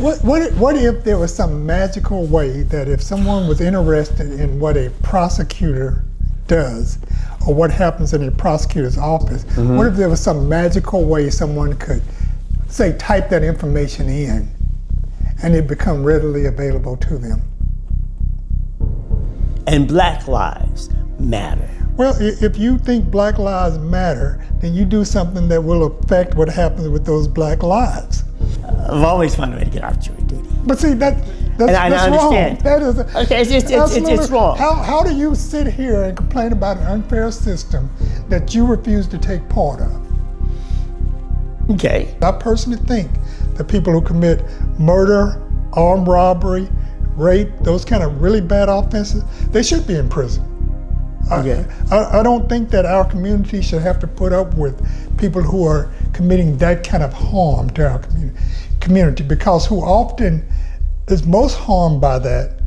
What if there was some magical way that if someone was interested in what a prosecutor does or what happens in a prosecutor's office, what if there was some magical way someone could, say, type that information in and it become readily available to them? And Black Lives Matter. Well, if you think Black Lives Matter, then you do something that will affect what happens with those Black lives. I've always found a way to get off jury duty. But see, that's understand. wrong. That is Okay, it's wrong. How do you sit here and complain about an unfair system that you refuse to take part of? Okay. I personally think that people who commit murder, armed robbery, rape, those kind of really bad offenses, they should be in prison. Okay. I don't think that our community should have to put up with people who are committing that kind of harm to our community, because who often is most harmed by that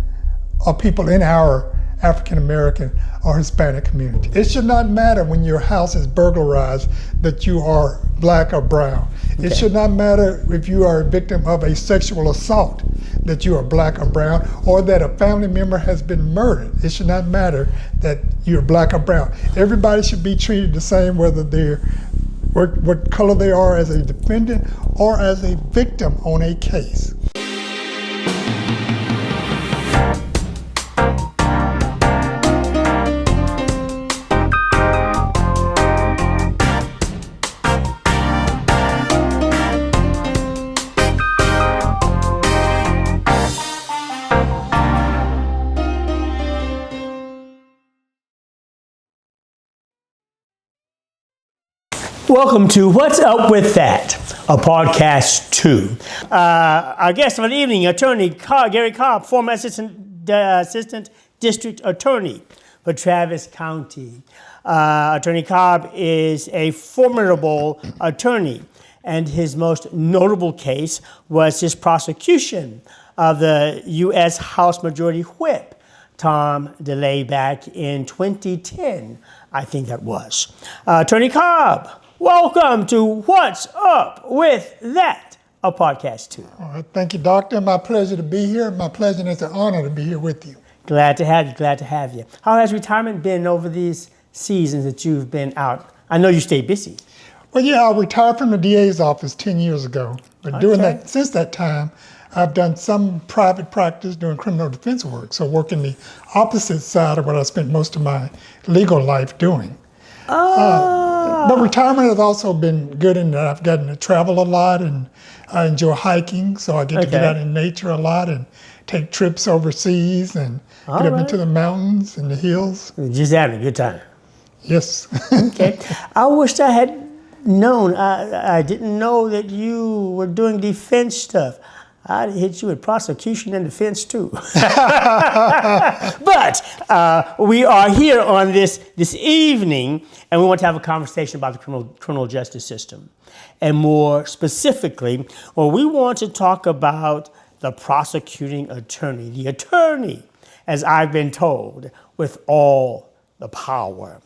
are people in our African American or Hispanic community. It should not matter when your house is burglarized that you are Black or brown. Okay. It should not matter if you are a victim of a sexual assault that you are Black or brown, or that a family member has been murdered. It should not matter that you're Black or brown. Everybody should be treated the same, whether they're what color they are as a defendant or as a victim on a case. Welcome to What's Up With That, a podcast 2. Our guest for the evening, Attorney Gary Cobb, former assistant district attorney for Travis County. Attorney Cobb is a formidable attorney, and his most notable case was his prosecution of the U.S. House Majority Whip, Tom DeLay, back in 2010, I think that was. Attorney Cobb, welcome to What's Up With That, a podcast 2. All right, thank you, Doctor. My pleasure to be here. My pleasure, and it's an honor to be here with you. Glad to have you, glad to have you. How has retirement been over these seasons that you've been out? I know you stay busy. Well, yeah, I retired from the DA's office 10 years ago. But since that time, I've done some private practice doing criminal defense work. So working the opposite side of what I spent most of my legal life doing. But retirement has also been good in that I've gotten to travel a lot, and I enjoy hiking, so I get to get out in nature a lot and take trips overseas and get up into the mountains and the hills. Just having a good time. Yes. Okay. I wish I had known. I didn't know that you were doing defense stuff. I'd hit you with prosecution and defense too. But we are here on this evening, and we want to have a conversation about the criminal justice system. And more specifically, we want to talk about the prosecuting attorney, the attorney, as I've been told, with all the power.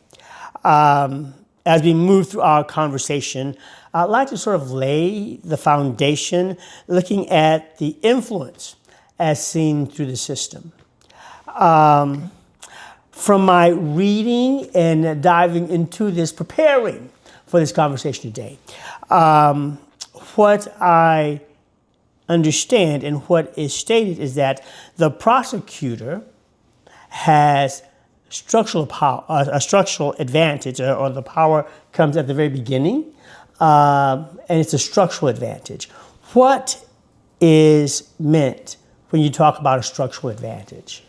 As we move through our conversation, I'd like to sort of lay the foundation looking at the influence as seen through the system. From my reading and diving into this, preparing for this conversation today, what I understand and what is stated is that the prosecutor has structural power, a structural advantage, or the power comes at the very beginning, and it's a structural advantage. What is meant when you talk about a structural advantage?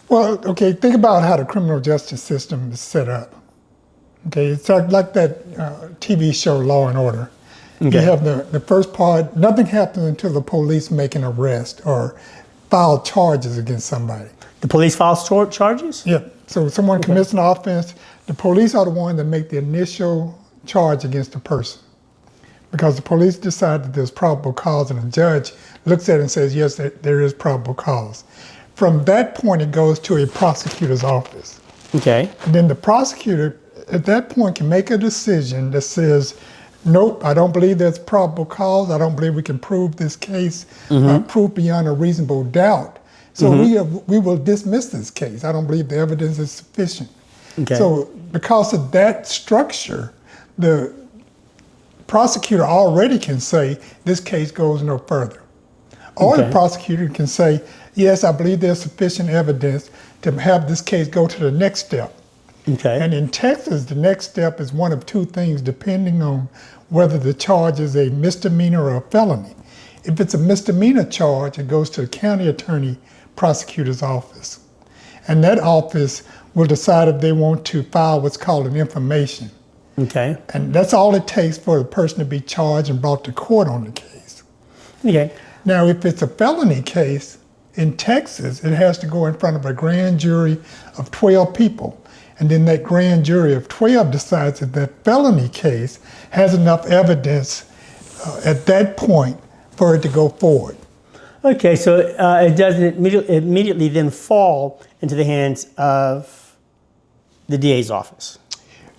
Well, okay, think about how the criminal justice system is set up. Okay, it's like that TV show Law and Order. Okay. You have the first part, nothing happens until the police make an arrest or file charges against somebody. The police files charges? Yeah. So someone commits an offense, the police are the one that make the initial charge against the person. Because the police decide that there's probable cause, and the judge looks at it and says, yes, there is probable cause. From that point, it goes to a prosecutor's office. Okay. And then the prosecutor, at that point, can make a decision that says, Nope, I don't believe there's probable cause. I don't believe we can prove this case, proof beyond a reasonable doubt. So we will dismiss this case. I don't believe the evidence is sufficient. Okay. So because of that structure, the prosecutor already can say this case goes no further. Or the prosecutor can say, yes, I believe there's sufficient evidence to have this case go to the next step. Okay. And in Texas, the next step is one of two things, depending on whether the charge is a misdemeanor or a felony. If it's a misdemeanor charge, it goes to the county attorney prosecutor's office. And that office will decide if they want to file what's called an information. Okay. And that's all it takes for the person to be charged and brought to court on the case. Okay. Now, if it's a felony case in Texas, it has to go in front of a grand jury of 12 people. And then that grand jury of 12 decides that that felony case has enough evidence at that point for it to go forward. Okay, so it doesn't immediately then fall into the hands of the DA's office.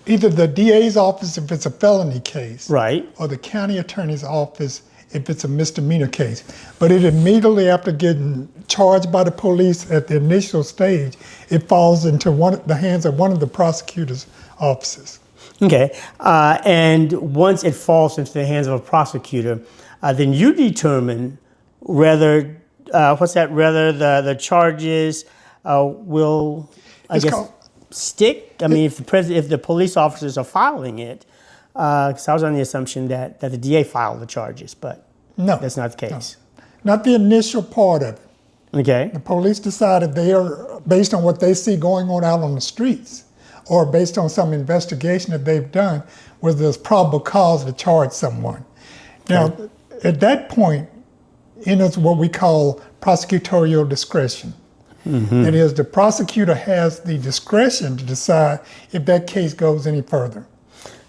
Either the DA's office if it's a felony case, Right. or the county attorney's office if it's a misdemeanor case. But it immediately after getting charged by the police at the initial stage, it falls into the hands of one of the prosecutor's offices. Okay, and once it falls into the hands of a prosecutor, then you determine whether whether the charges will, I guess, stick. I mean, if the police officers are filing it, because I was on the assumption that the DA filed the charges, but No, that's not the case. no. Not the initial part of it. Okay. The police decided they are, based on what they see going on out on the streets, or based on some investigation that they've done, whether there's probable cause to charge someone. Now, at that point, enters what we call prosecutorial discretion. That is, the prosecutor has the discretion to decide if that case goes any further.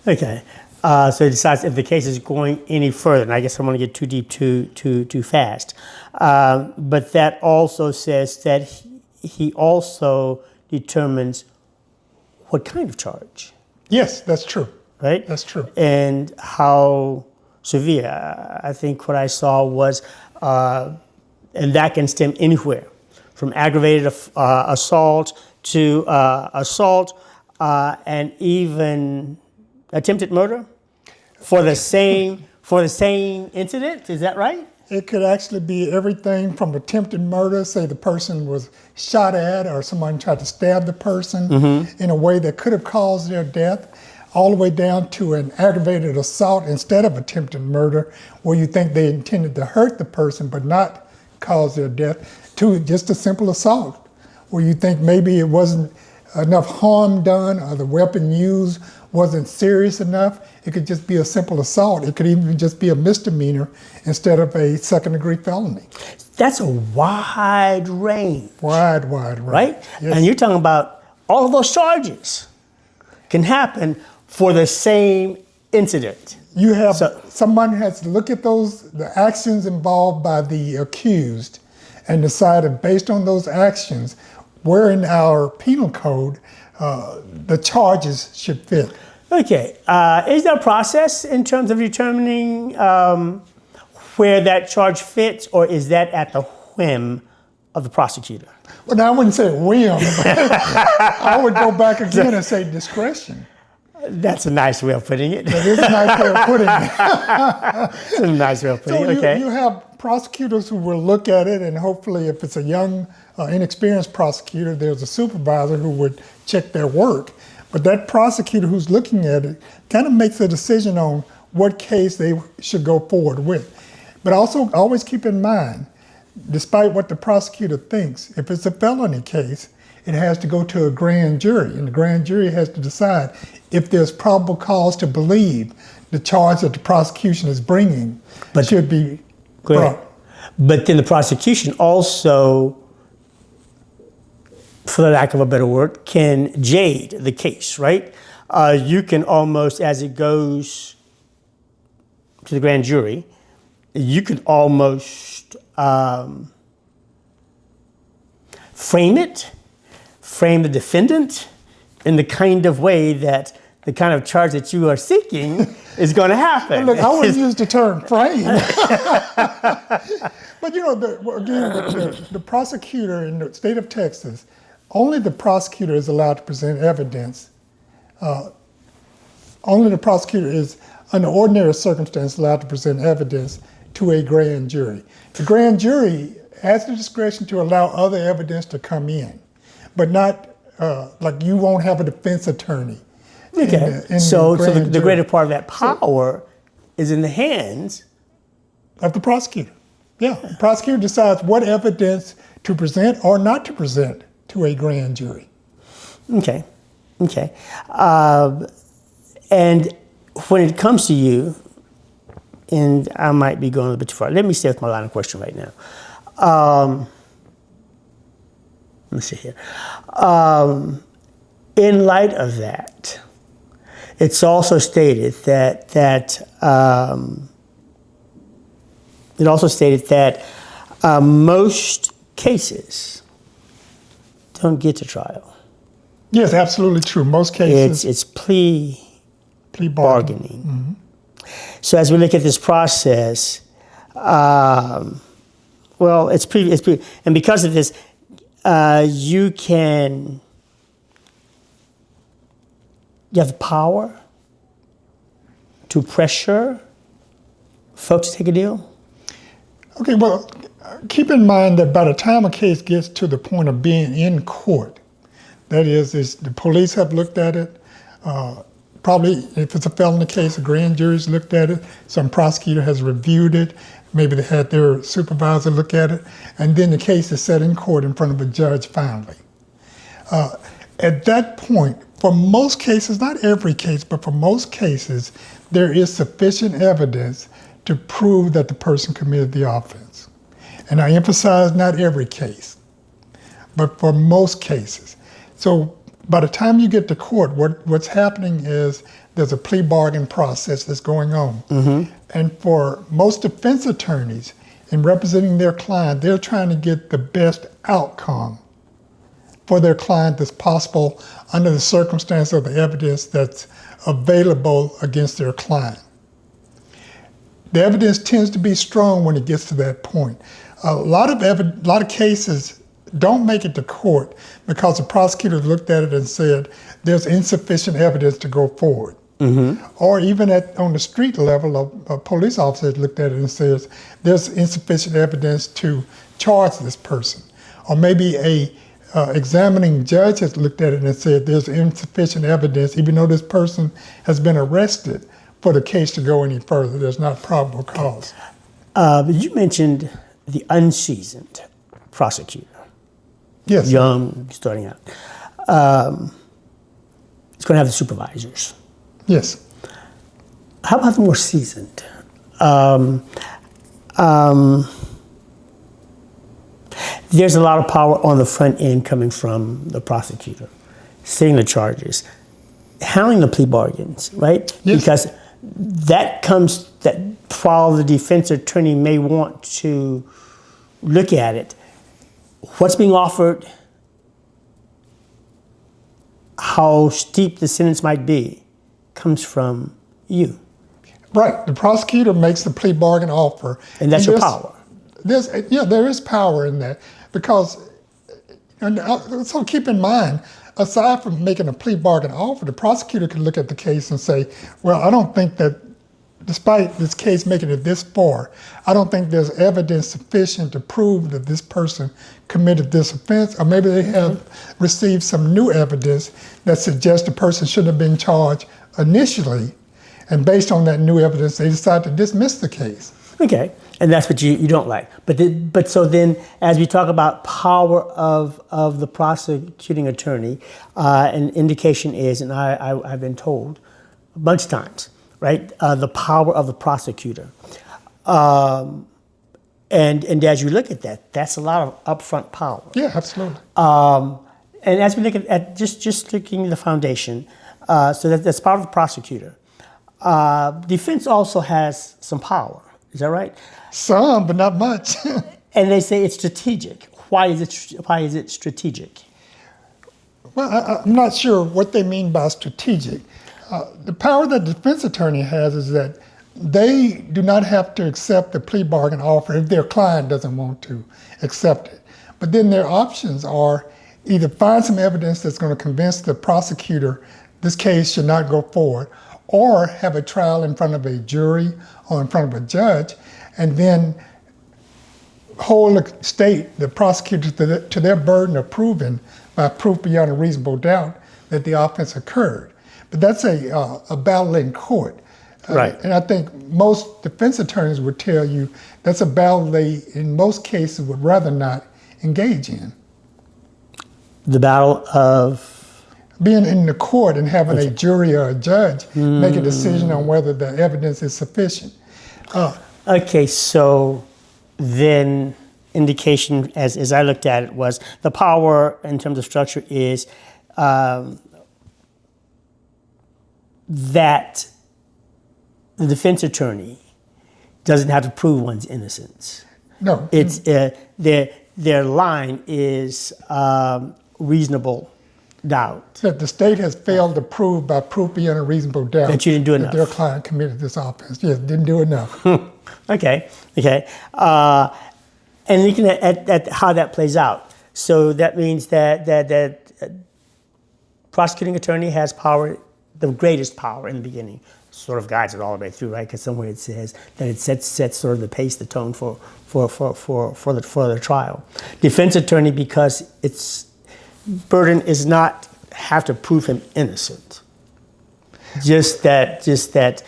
Okay. So it decides if the case is going any further, and I guess I don't want to get too deep too fast. But that also says that he also determines what kind of charge. Yes, that's true. Right? That's true. And how severe. I think what I saw was, and that can stem anywhere, from aggravated assault to assault and even attempted murder for the same incident. Is that right? It could actually be everything from attempted murder, say the person was shot at or someone tried to stab the person in a way that could have caused their death, all the way down to an aggravated assault instead of attempted murder, where you think they intended to hurt the person but not cause their death, to just a simple assault, where you think maybe it wasn't enough harm done or the weapon used wasn't serious enough. It could just be a simple assault. It could even just be a misdemeanor instead of a second-degree felony. That's a wide range. Wide range. Right? Yes. And you're talking about all of those charges can happen for the same incident. You have, someone has to look at the actions involved by the accused and decide if based on those actions, where in our penal code the charges should fit. Okay. Is there a process in terms of determining where that charge fits, or is that at the whim of the prosecutor? Well, now, I wouldn't say whim, but I would go back again and say discretion. That's a nice way of putting it. That is a nice way of putting it. It's a nice way of putting it, So okay. you have prosecutors who will look at it, and hopefully if it's a young, inexperienced prosecutor, there's a supervisor who would check their work. But that prosecutor who's looking at it kind of makes a decision on what case they should go forward with. But also always keep in mind, despite what the prosecutor thinks, if it's a felony case, it has to go to a grand jury, and the grand jury has to decide if there's probable cause to believe the charge that the prosecution is bringing should be brought. But then the prosecution also, for the lack of a better word, can jade the case, right? You can almost, as it goes to the grand jury, you can almost frame the defendant in the kind of way that the kind of charge that you are seeking is going to happen. Look, I wouldn't use the term frame. But the prosecutor in the state of Texas, only the prosecutor is allowed to present evidence. Only the prosecutor is, under ordinary circumstances, allowed to present evidence to a grand jury. The grand jury has the discretion to allow other evidence to come in, but not like you won't have a defense attorney. Okay. So the greater part of that power is in the hands of the prosecutor. Yeah, the prosecutor decides what evidence to present or not to present to a grand jury. Okay. And when it comes to you, and I might be going a little bit too far. Let me stay with my line of question right now. Let me see here. In light of that, it's also stated that most cases don't get to trial. Yes, absolutely true. Most cases, it's plea bargaining. Mm-hmm. So as we look at this process, and because of this, you have the power to pressure folks to take a deal? Okay, well, keep in mind that by the time a case gets to the point of being in court, that is the police have looked at it, probably if it's a felony case, a grand jury's looked at it, some prosecutor has reviewed it, maybe they had their supervisor look at it, and then the case is set in court in front of a judge finally. At that point, for most cases, not every case, but for most cases, there is sufficient evidence to prove that the person committed the offense. And I emphasize not every case, but for most cases. So by the time you get to court, what's happening is there's a plea bargain process that's going on. Mm-hmm. And for most defense attorneys, in representing their client, they're trying to get the best outcome for their client that's possible under the circumstance of the evidence that's available against their client. The evidence tends to be strong when it gets to that point. A lot of cases don't make it to court because the prosecutor looked at it and said there's insufficient evidence to go forward. Mm-hmm. Or even on the street level, a police officer looked at it and says there's insufficient evidence to charge this person. Or maybe a examining judge has looked at it and said there's insufficient evidence, even though this person has been arrested, for the case to go any further. There's not probable cause. You mentioned the unseasoned prosecutor. Yes. Young, starting out. It's going to have the supervisors. Yes. How about the more seasoned? There's a lot of power on the front end coming from the prosecutor, setting the charges, handling the plea bargains, right? Yes. Because that while the defense attorney may want to look at it, what's being offered, how steep the sentence might be, comes from you. Right. The prosecutor makes the plea bargain offer. And that's your power. There is power in that because, so keep in mind, aside from making a plea bargain offer, the prosecutor can look at the case and say, well, I don't think that, despite this case making it this far, I don't think there's evidence sufficient to prove that this person committed this offense, or maybe they have received some new evidence that suggests the person shouldn't have been charged initially, and based on that new evidence, they decide to dismiss the case. Okay, and that's what you don't like. But so then, as we talk about power of the prosecuting attorney, an indication is, and I've been told a bunch of times, right, the power of the prosecutor. And as you look at that, that's a lot of upfront power. Yeah, absolutely. And as we look at just looking at the foundation, so that's power of the prosecutor. Defense also has some power. Is that right? Some, but not much. And they say it's strategic. Why is it strategic? Well, I'm not sure what they mean by strategic. The power that the defense attorney has is that they do not have to accept the plea bargain offer if their client doesn't want to accept it. But then their options are either find some evidence that's going to convince the prosecutor this case should not go forward, or have a trial in front of a jury or in front of a judge, and then hold the state, the prosecutor, to their burden of proving by proof beyond a reasonable doubt that the offense occurred. But that's a battle in court. Right. And I think most defense attorneys would tell you that's a battle they, in most cases, would rather not engage in. The battle of being in the court and having a jury or a judge make a decision on whether the evidence is sufficient. Okay, so then indication, as I looked at it, was the power in terms of structure is that the defense attorney doesn't have to prove one's innocence. No. It's their line is reasonable doubt. That the state has failed to prove by proof beyond a reasonable doubt That you didn't do enough. that their client committed this offense. Yes, didn't do enough. Okay. And looking at how that plays out. So that means that prosecuting attorney has power, the greatest power in the beginning, sort of guides it all the way through, right? Because somewhere it says that it sets sort of the pace, the tone for the trial. Defense attorney, because its burden is not have to prove him innocent. Just that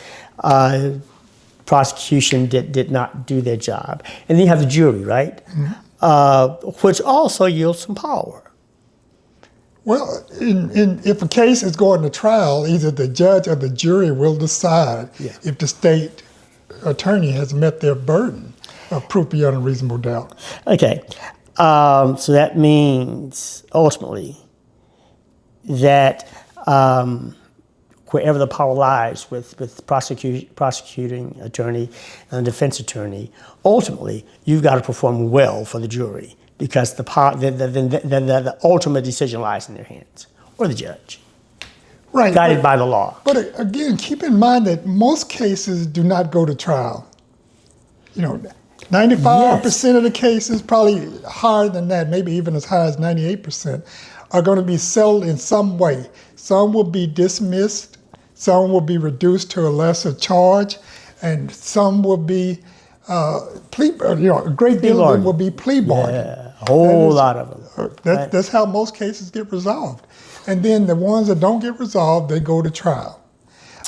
prosecution did not do their job. And then you have the jury, right? Which also yields some power. Well, if a case is going to trial, either the judge or the jury will decide if the state attorney has met their burden of proof beyond a reasonable doubt. Okay, so that means ultimately that wherever the power lies with prosecuting attorney and defense attorney, ultimately you've got to perform well for the jury, because the ultimate decision lies in their hands, or the judge, Right. guided by the law. But again, keep in mind that most cases do not go to trial. 95% of the cases, probably higher than that, maybe even as high as 98%, are going to be settled in some way. Some will be dismissed, some will be reduced to a lesser charge, and some will be plea. A great deal of them will be plea bargain. Yeah, a whole lot of them. That's how most cases get resolved. And then the ones that don't get resolved, they go to trial.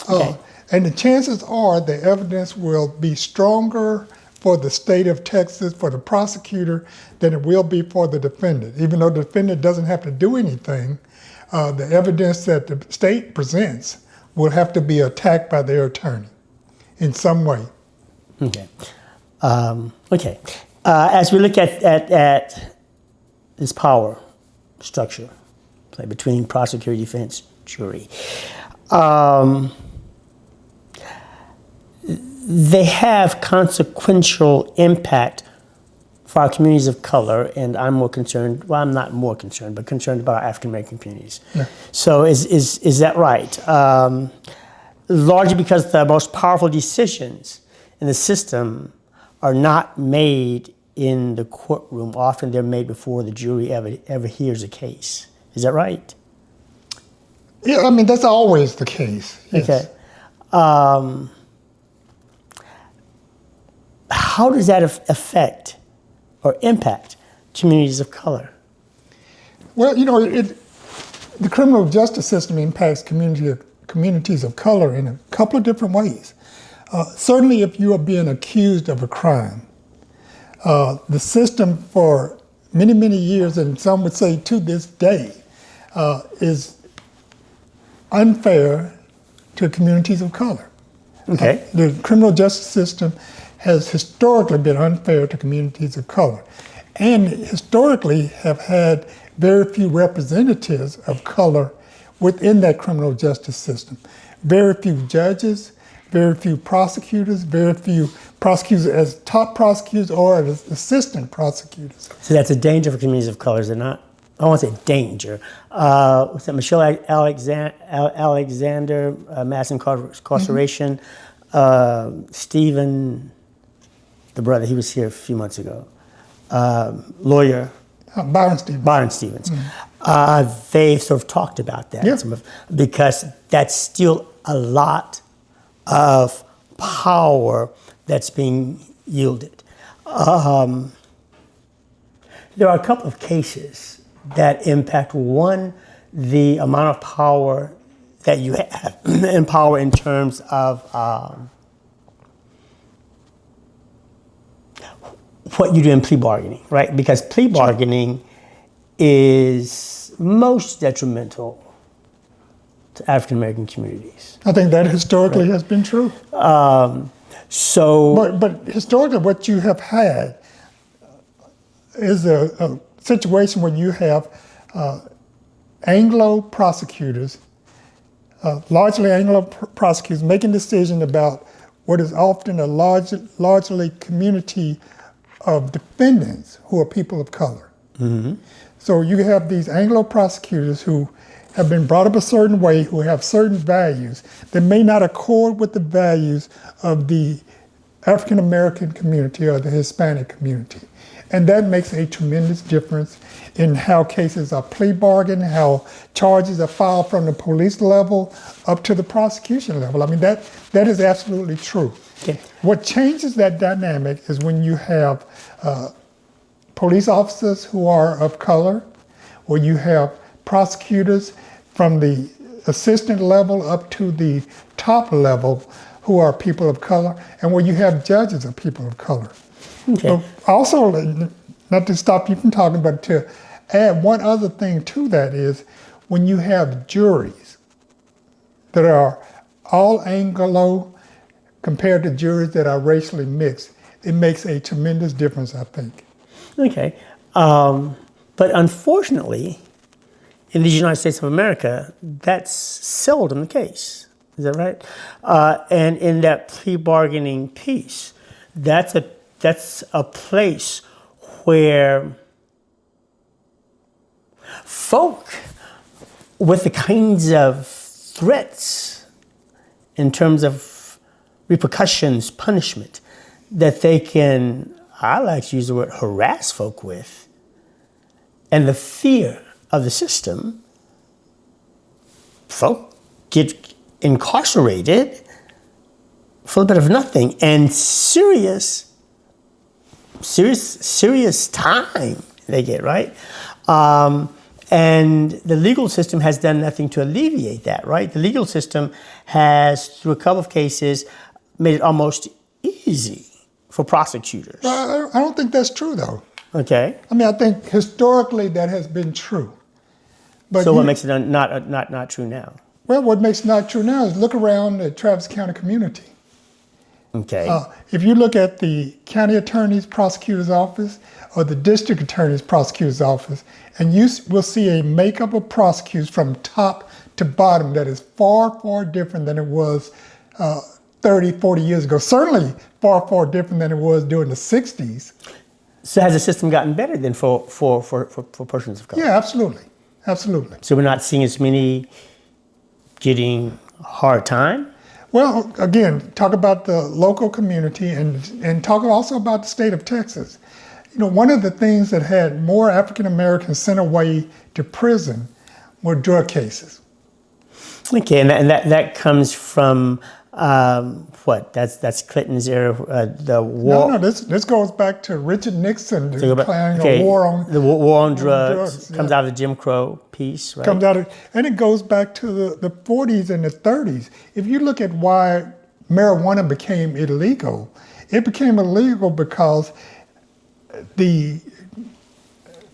Okay. And the chances are the evidence will be stronger for the state of Texas, for the prosecutor, than it will be for the defendant. Even though the defendant doesn't have to do anything, the evidence that the state presents will have to be attacked by their attorney in some way. Okay. As we look at this power structure, like between prosecutor, defense, jury, they have consequential impact for our communities of color, and I'm more concerned, well, I'm not more concerned, but concerned about our African-American communities. Yeah. So is that right? Largely because the most powerful decisions in the system are not made in the courtroom. Often they're made before the jury ever hears a case. Is that right? Yeah, that's always the case. Yes. Okay. How does that affect or impact communities of color? Well, the criminal justice system impacts communities of color in a couple of different ways. Certainly if you are being accused of a crime, the system for many, many years, and some would say to this day, is unfair to communities of color. Okay. The criminal justice system has historically been unfair to communities of color, and historically have had very few representatives of color within that criminal justice system. Very few judges, very few prosecutors, very few prosecutors as top prosecutors or as assistant prosecutors. So that's a danger for communities of color, is it not? I won't say danger. What's that? Michelle Alexander, mass incarceration. Stephen, the brother, he was here a few months ago. Lawyer. Byron Stevens. Byron Stevens. They sort of talked about that because that's still a lot of power that's being yielded. There are a couple of cases that impact, one, the amount of power that you have and power in terms of what you do in plea bargaining, right? Because plea bargaining is most detrimental to African American communities. I think that historically has been true. But historically, what you have had is a situation where you have Anglo prosecutors, largely Anglo prosecutors, making decisions about what is often a largely community of defendants who are people of color. Mm-hmm. So you have these Anglo prosecutors who have been brought up a certain way, who have certain values that may not accord with the values of the African American community or the Hispanic community. And that makes a tremendous difference in how cases are plea bargained, how charges are filed from the police level up to the prosecution level. I mean, that is absolutely true. Okay. What changes that dynamic is when you have police officers who are of color, or you have prosecutors from the assistant level up to the top level who are people of color, and where you have judges of people of color. Okay. So also, not to stop you from talking, but to add one other thing to that is when you have juries that are all Anglo compared to juries that are racially mixed, it makes a tremendous difference, I think. Okay. But unfortunately, in the United States of America, that's seldom the case. Is that right? And in that plea bargaining piece, that's a place where folk with the kinds of threats in terms of repercussions, punishment, that they can, I like to use the word harass folk with, and the fear of the system, folk get incarcerated for a bit of nothing, and serious time they get, right? And the legal system has done nothing to alleviate that, right? The legal system has, through a couple of cases, made it almost easy for prosecutors. I don't think that's true, though. Okay. I mean, I think historically that has been true. But so what makes it not true now? Well, what makes it not true now is look around the Travis County community. Okay. If you look at the county attorney's prosecutor's office or the district attorney's prosecutor's office, and you will see a makeup of prosecutors from top to bottom that is far, far different than it was 30, 40 years ago. Certainly far, far different than it was during the 60s. So has the system gotten better then for persons of color? Yeah, absolutely. Absolutely. So we're not seeing as many getting a hard time? Well, again, talk about the local community and talk also about the state of Texas. You know, one of the things that had more African Americans sent away to prison were drug cases. Okay, and that comes from what? That's Clinton's era, the war. No, this goes back to Richard Nixon declaring a war on the war on drugs. Yeah. Comes out of the Jim Crow piece, right? Comes out of, and it goes back to the 40s and the 30s. If you look at why marijuana became illegal, it became illegal because the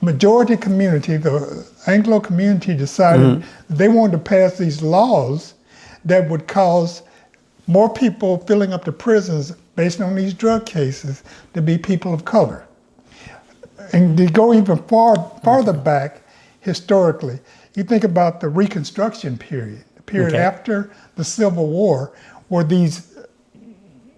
majority community, the Anglo community, decided they wanted to pass these laws that would cause more people filling up the prisons based on these drug cases to be people of color. And to go even farther back historically, you think about the Reconstruction period, the period after the Civil War, where these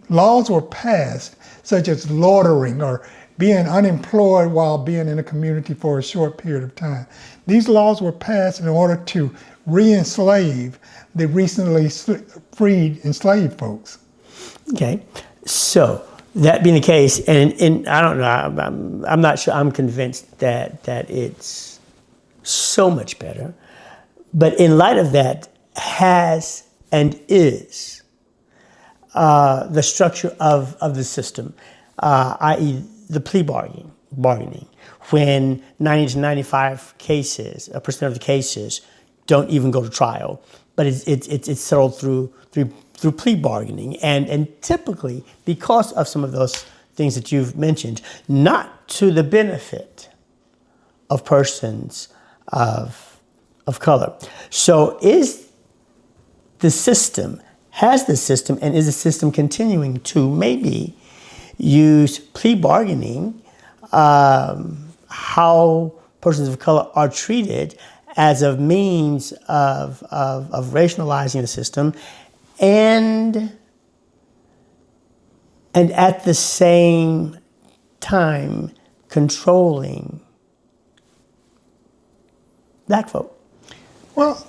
laws were passed, such as laundering or being unemployed while being in a community for a short period of time. These laws were passed in order to re-enslave the recently freed enslaved folks. Okay, so that being the case, and I don't know, I'm not sure, I'm convinced that it's so much better. But in light of that, has and is the structure of the system, i.e. the plea bargaining, when 90 to 95 cases, a percent of the cases, don't even go to trial, but it's settled through plea bargaining, and typically because of some of those things that you've mentioned, not to the benefit of persons of color. So has the system, and is the system continuing to maybe use plea bargaining, how persons of color are treated as a means of rationalizing the system, and at the same time controlling black folk? Well,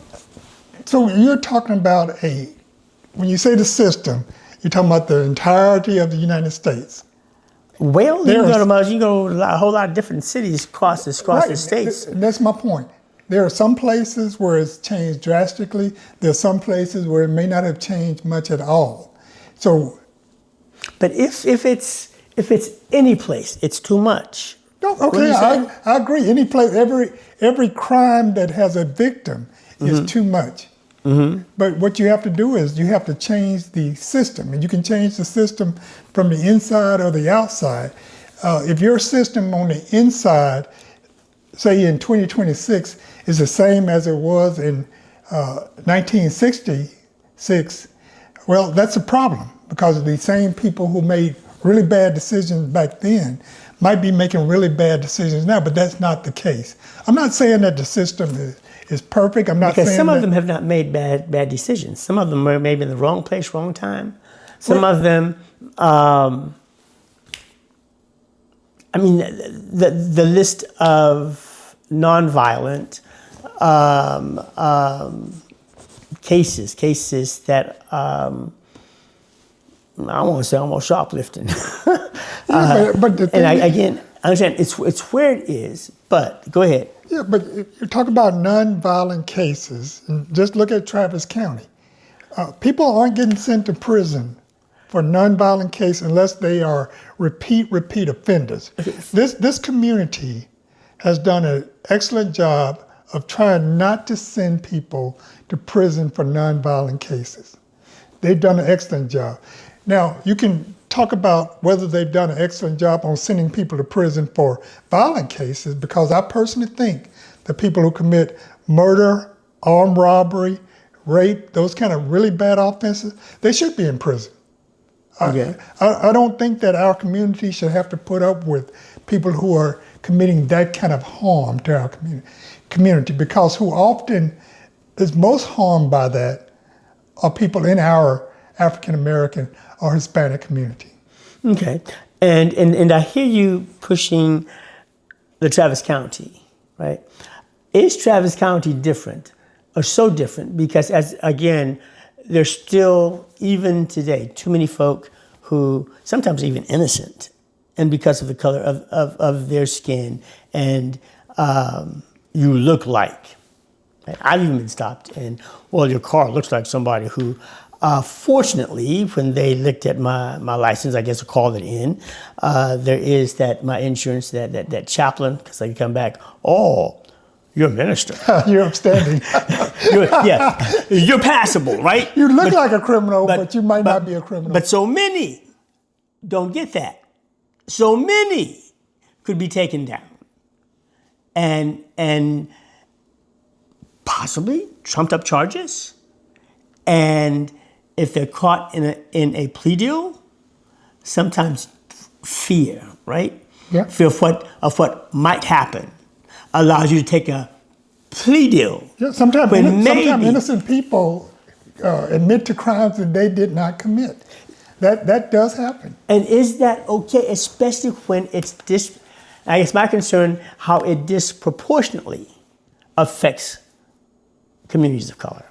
so you're talking about when you say the system, you're talking about the entirety of the United States. Well, you can go to a whole lot of different cities across the states. That's my point. There are some places where it's changed drastically. There are some places where it may not have changed much at all. So, but if it's any place, it's too much. No, okay, I agree. Any place, every crime that has a victim is too much. Mm-hmm. But what you have to do is you have to change the system, and you can change the system from the inside or the outside. If your system on the inside, say in 2026, is the same as it was in 1966, well, that's a problem, because the same people who made really bad decisions back then might be making really bad decisions now, but that's not the case. I'm not saying that the system is perfect. I'm not saying because some of them have not made bad decisions. Some of them are maybe in the wrong place, wrong time. Some of them, the list of nonviolent cases that I want to say almost shoplifting. But the thing again, I understand it's where it is, but go ahead. Yeah, but you talk about nonviolent cases, and just look at Travis County. People aren't getting sent to prison for nonviolent case unless they are repeat offenders. This community has done an excellent job of trying not to send people to prison for nonviolent cases. They've done an excellent job. Now, you can talk about whether they've done an excellent job on sending people to prison for violent cases, because I personally think that people who commit murder, armed robbery, rape, those kind of really bad offenses, they should be in prison. Okay. I don't think that our community should have to put up with people who are committing that kind of harm to our community, because who often is most harmed by that are people in our African American or Hispanic community. Okay, and I hear you pushing the Travis County, right? Is Travis County different, or so different? Because there's still, even today, too many folk who sometimes even innocent, and because of the color of their skin, and you look like. Right? I've even been stopped, and your car looks like somebody who. Fortunately, when they looked at my license, I guess I called it in. There is my insurance, that chaplain, because they can come back. Oh, you're a minister. You're upstanding. You're passable, right? You look like a criminal, but you might not be a criminal. But so many don't get that. So many could be taken down, and possibly trumped up charges, and if they're caught in a plea deal, sometimes fear, right? Yeah. Fear of what might happen allows you to take a plea deal. Yeah, sometimes innocent people admit to crimes that they did not commit. That does happen. And is that okay, especially when it's I guess my concern, how it disproportionately affects communities of color.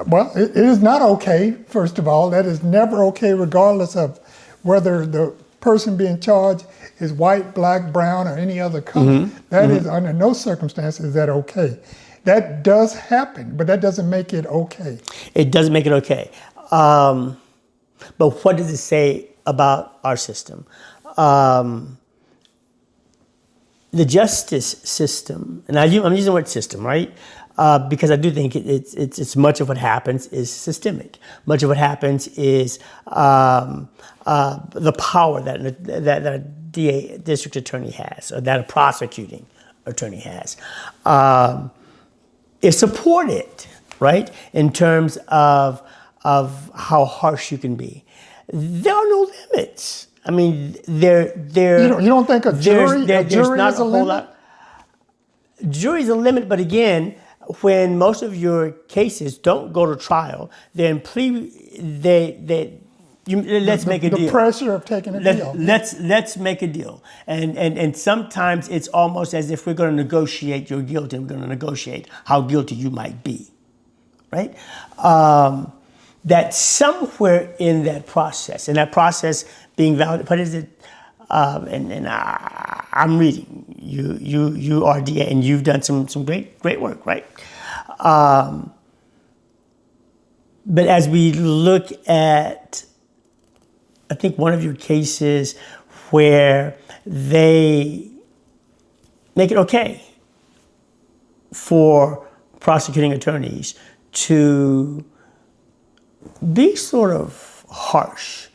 Well, it is not okay, first of all. That is never okay, regardless of whether the person being charged is white, black, brown, or any other color. That is, under no circumstances is that okay. That does happen, but that doesn't make it okay. It doesn't make it okay. But what does it say about our system? The justice system, and I'm using the word system, right? Because I do think it's much of what happens is systemic. Much of what happens is the power that a DA, district attorney has, or that a prosecuting attorney has, is supported, right? In terms of how harsh you can be. There are no limits. I mean, you don't think a jury there's not is a a whole limit? lot. Jury's a limit, but again, when most of your cases don't go to trial, then let's make a deal. The pressure of taking a deal. Let's make a deal. And sometimes it's almost as if we're going to negotiate your guilt, and we're going to negotiate how guilty you might be, right? That somewhere in that process, being valid, what is it? I'm reading. You are DA, and you've done some great work, right? But as we look at, I think one of your cases where they make it okay for prosecuting attorneys to be sort of harsh.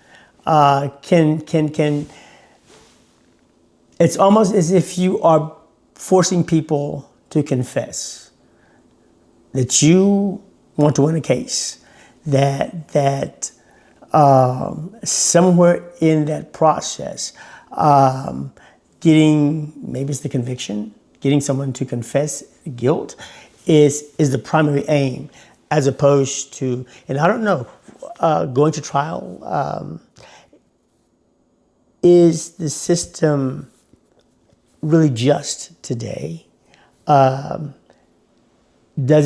It's almost as if you are forcing people to confess that you want to win a case, that somewhere in that process, getting, maybe it's the conviction, getting someone to confess guilt is the primary aim, as opposed to, and I don't know, going to trial. Is the system really just today? Does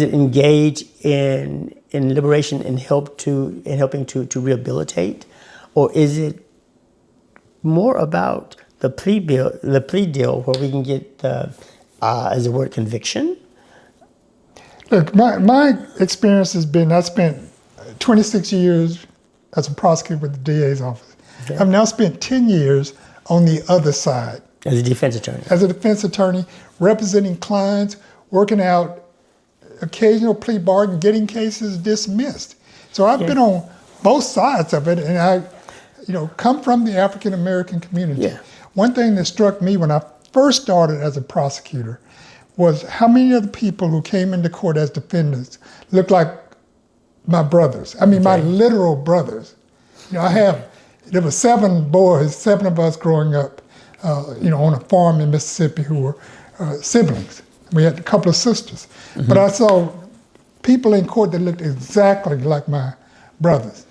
it engage in liberation and helping to rehabilitate, or is it more about the plea deal where we can get as the word conviction? Look, my experience has been, I spent 26 years as a prosecutor with the DA's office. Okay. I've now spent 10 years on the other side. As a defense attorney. As a defense attorney, representing clients, working out occasional plea bargain, getting cases dismissed. So I've been on both sides of it, and I come from the African American community. Yeah. One thing that struck me when I first started as a prosecutor was how many of the people who came into court as defendants looked like my brothers. I mean, my literal brothers. There were 7 boys, 7 of us growing up, on a farm in Mississippi who were siblings. We had a couple of sisters. Mm-hmm. But I saw people in court that looked exactly like my brothers.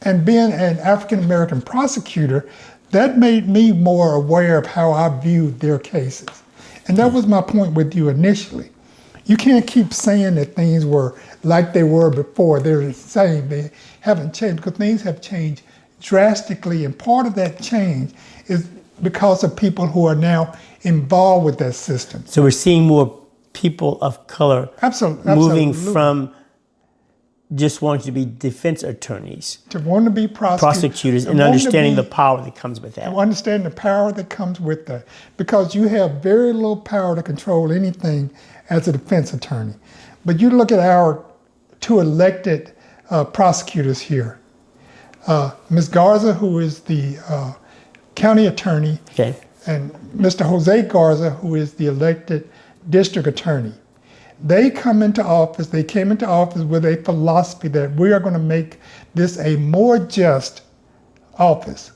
And being an African-American prosecutor, that made me more aware of how I viewed their cases. And that was my point with you initially. You can't keep saying that things were like they were before. They're the same. They haven't changed, because things have changed drastically. And part of that change is because of people who are now involved with that system. So we're seeing more people of color moving from just wanting to be defense attorneys to want to be prosecutors, and understanding the power that comes with that. And understanding the power that comes with that. Because you have very little power to control anything as a defense attorney. But you look at our 2 elected prosecutors here. Ms. Garza, who is the county attorney, and Mr. Jose Garza, who is the elected district attorney. They came into office with a philosophy that we are going to make this a more just office.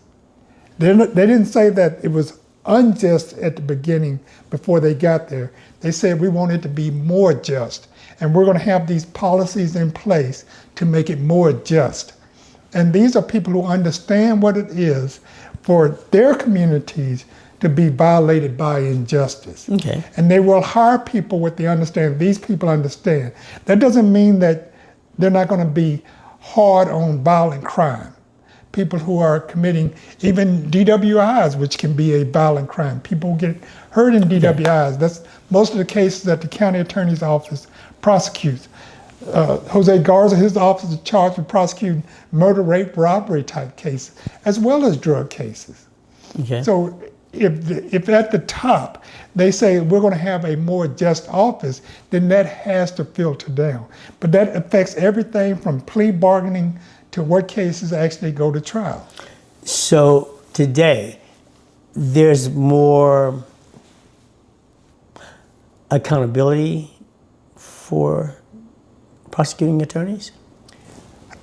They didn't say that it was unjust at the beginning before they got there. They said we want it to be more just, and we're going to have these policies in place to make it more just. And these are people who understand what it is for their communities to be violated by injustice. Okay. And they will hire people with the understanding, these people understand. That doesn't mean that they're not going to be hard on violent crime. People who are committing even DWIs, which can be a violent crime. People who get hurt in DWIs. That's most of the cases that the county attorney's office prosecutes. Jose Garza, his office is charged with prosecuting murder, rape, robbery type cases, as well as drug cases. Okay. So if at the top they say we're going to have a more just office, then that has to filter down. But that affects everything from plea bargaining to what cases actually go to trial. So today, there's more accountability for prosecuting attorneys?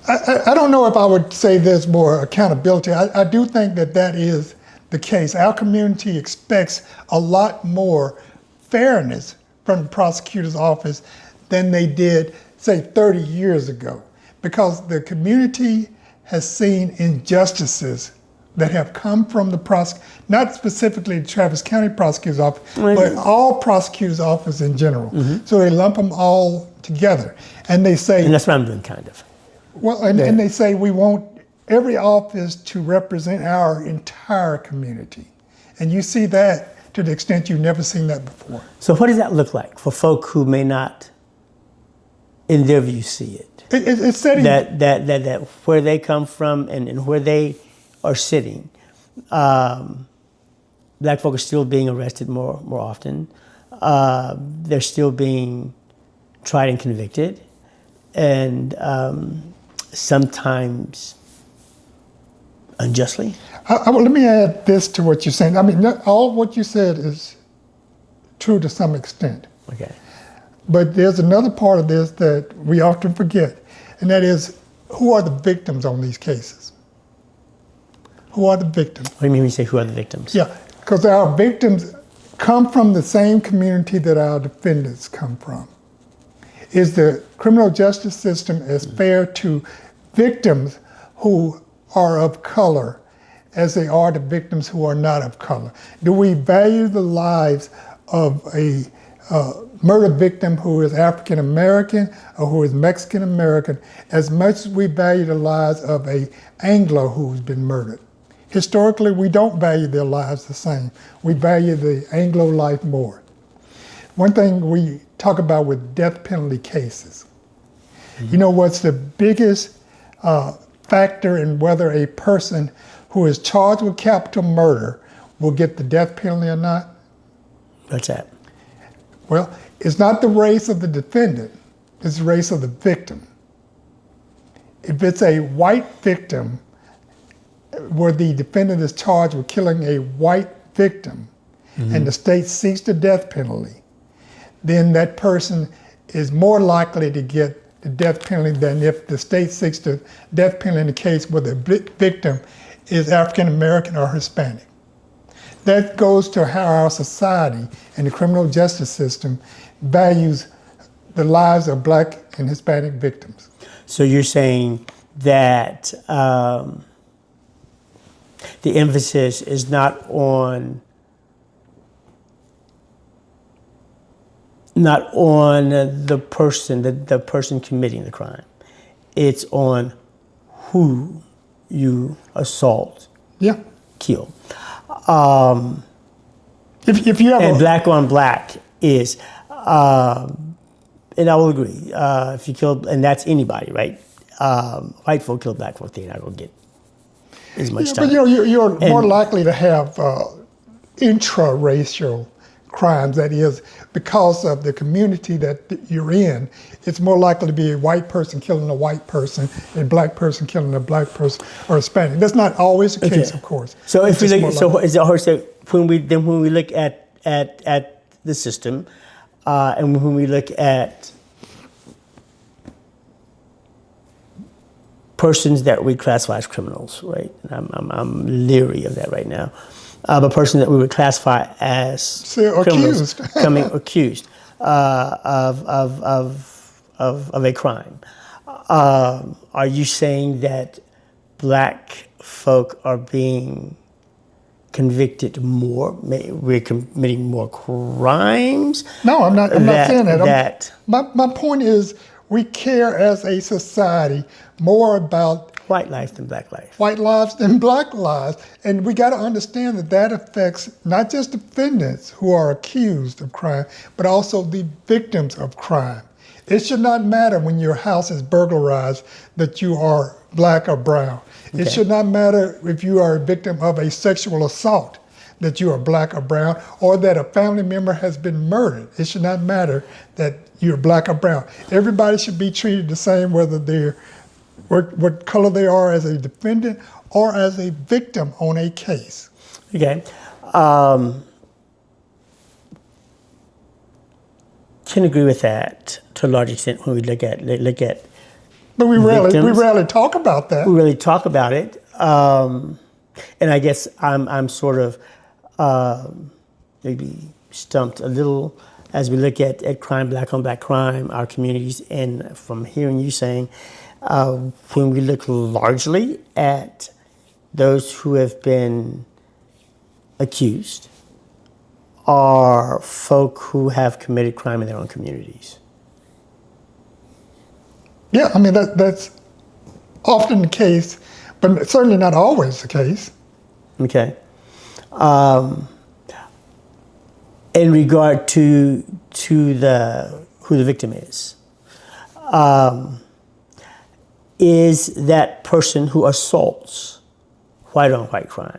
I don't know if I would say there's more accountability. I do think that that is the case. Our community expects a lot more fairness from the prosecutor's office than they did, say, 30 years ago, because the community has seen injustices that have come from the not specifically the Travis County Prosecutor's Office, but all prosecutors' office in general. So they lump them all together. And they say... And that's what I'm doing, kind of. Well, and they say we want every office to represent our entire community. And you see that to the extent you've never seen that before. So what does that look like for folk who may not, in their view, see it? It's setting... That where they come from and where they are sitting, black folk are still being arrested more often. They're still being tried and convicted. And sometimes unjustly. Let me add this to what you're saying. I mean, all what you said is true to some extent. Okay. But there's another part of this that we often forget, and that is, who are the victims on these cases? Who are the victims? What do you mean when you say who are the victims? Yeah, because our victims come from the same community that our defendants come from. Is the criminal justice system as fair to victims who are of color as they are to victims who are not of color? Do we value the lives of a murder victim who is African American or who is Mexican American as much as we value the lives of a Anglo who's been murdered? Historically, we don't value their lives the same. We value the Anglo life more. One thing we talk about with death penalty cases, you know what's the biggest factor in whether a person who is charged with capital murder will get the death penalty or not? What's that? Well, it's not the race of the defendant, it's the race of the victim. If it's a white victim where the defendant is charged with killing a white victim and the state seeks the death penalty, then that person is more likely to get the death penalty than if the state seeks the death penalty in the case where the victim is African American or Hispanic. That goes to how our society and the criminal justice system values the lives of black and Hispanic victims. So you're saying that the emphasis is not on the person committing the crime. It's on who you assault, kill. If you have and black on black is, and I will agree, if you kill, and that's anybody, right? White folk kill black folk, they're not going to get as much time. But you're more likely to have intra-racial crimes. That is, because of the community that you're in, it's more likely to be a white person killing a white person, a black person killing a black person, or Hispanic. That's not always the case, of course. So if we look, when we look at the system, and when we look at persons that we classify as criminals, right? I'm leery of that right now. But person that we would classify as criminals, accused of a crime. Are you saying that black folk are being convicted more? We're committing more crimes? No, I'm not saying that. That My point is, we care as a society more about white life than black life. white lives than black lives. And we got to understand that that affects not just defendants who are accused of crime, but also the victims of crime. It should not matter when your house is burglarized that you are black or brown. Okay. It should not matter if you are a victim of a sexual assault that you are black or brown, or that a family member has been murdered. It should not matter that you're black or brown. Everybody should be treated the same, whether they're what color they are as a defendant or as a victim on a case. Okay. Can agree with that to a large extent when we look at But we victims. rarely talk about that. We really talk about it, and I guess I'm sort of maybe stumped a little as we look at crime, black on black crime, our communities, and from hearing you saying, when we look largely at those who have been accused are folk who have committed crime in their own communities. Yeah, I mean, that's often the case, but certainly not always the case. Okay. In regard to who the victim is that person who assaults white on white crime.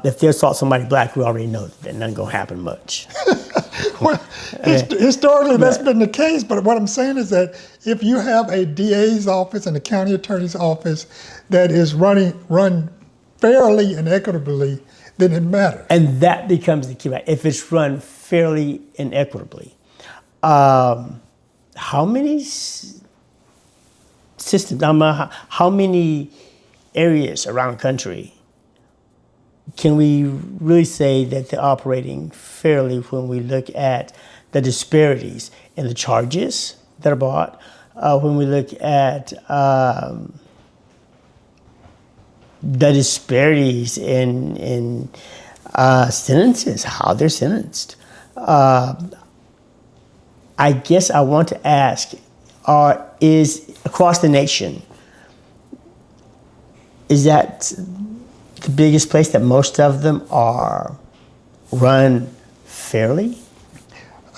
If they assault somebody black, we already know that nothing gonna happen much. Well, historically, that's been the case, but what I'm saying is that if you have a DA's office and a county attorney's office that is run fairly and equitably, then it matters. And that becomes the key, right? If it's run fairly and equitably. How many systems, how many areas around the country can we really say that they're operating fairly when we look at the disparities in the charges that are brought, when we look at the disparities in sentences, how they're sentenced? I guess I want to ask, is across the nation, is that the biggest place that most of them are run fairly?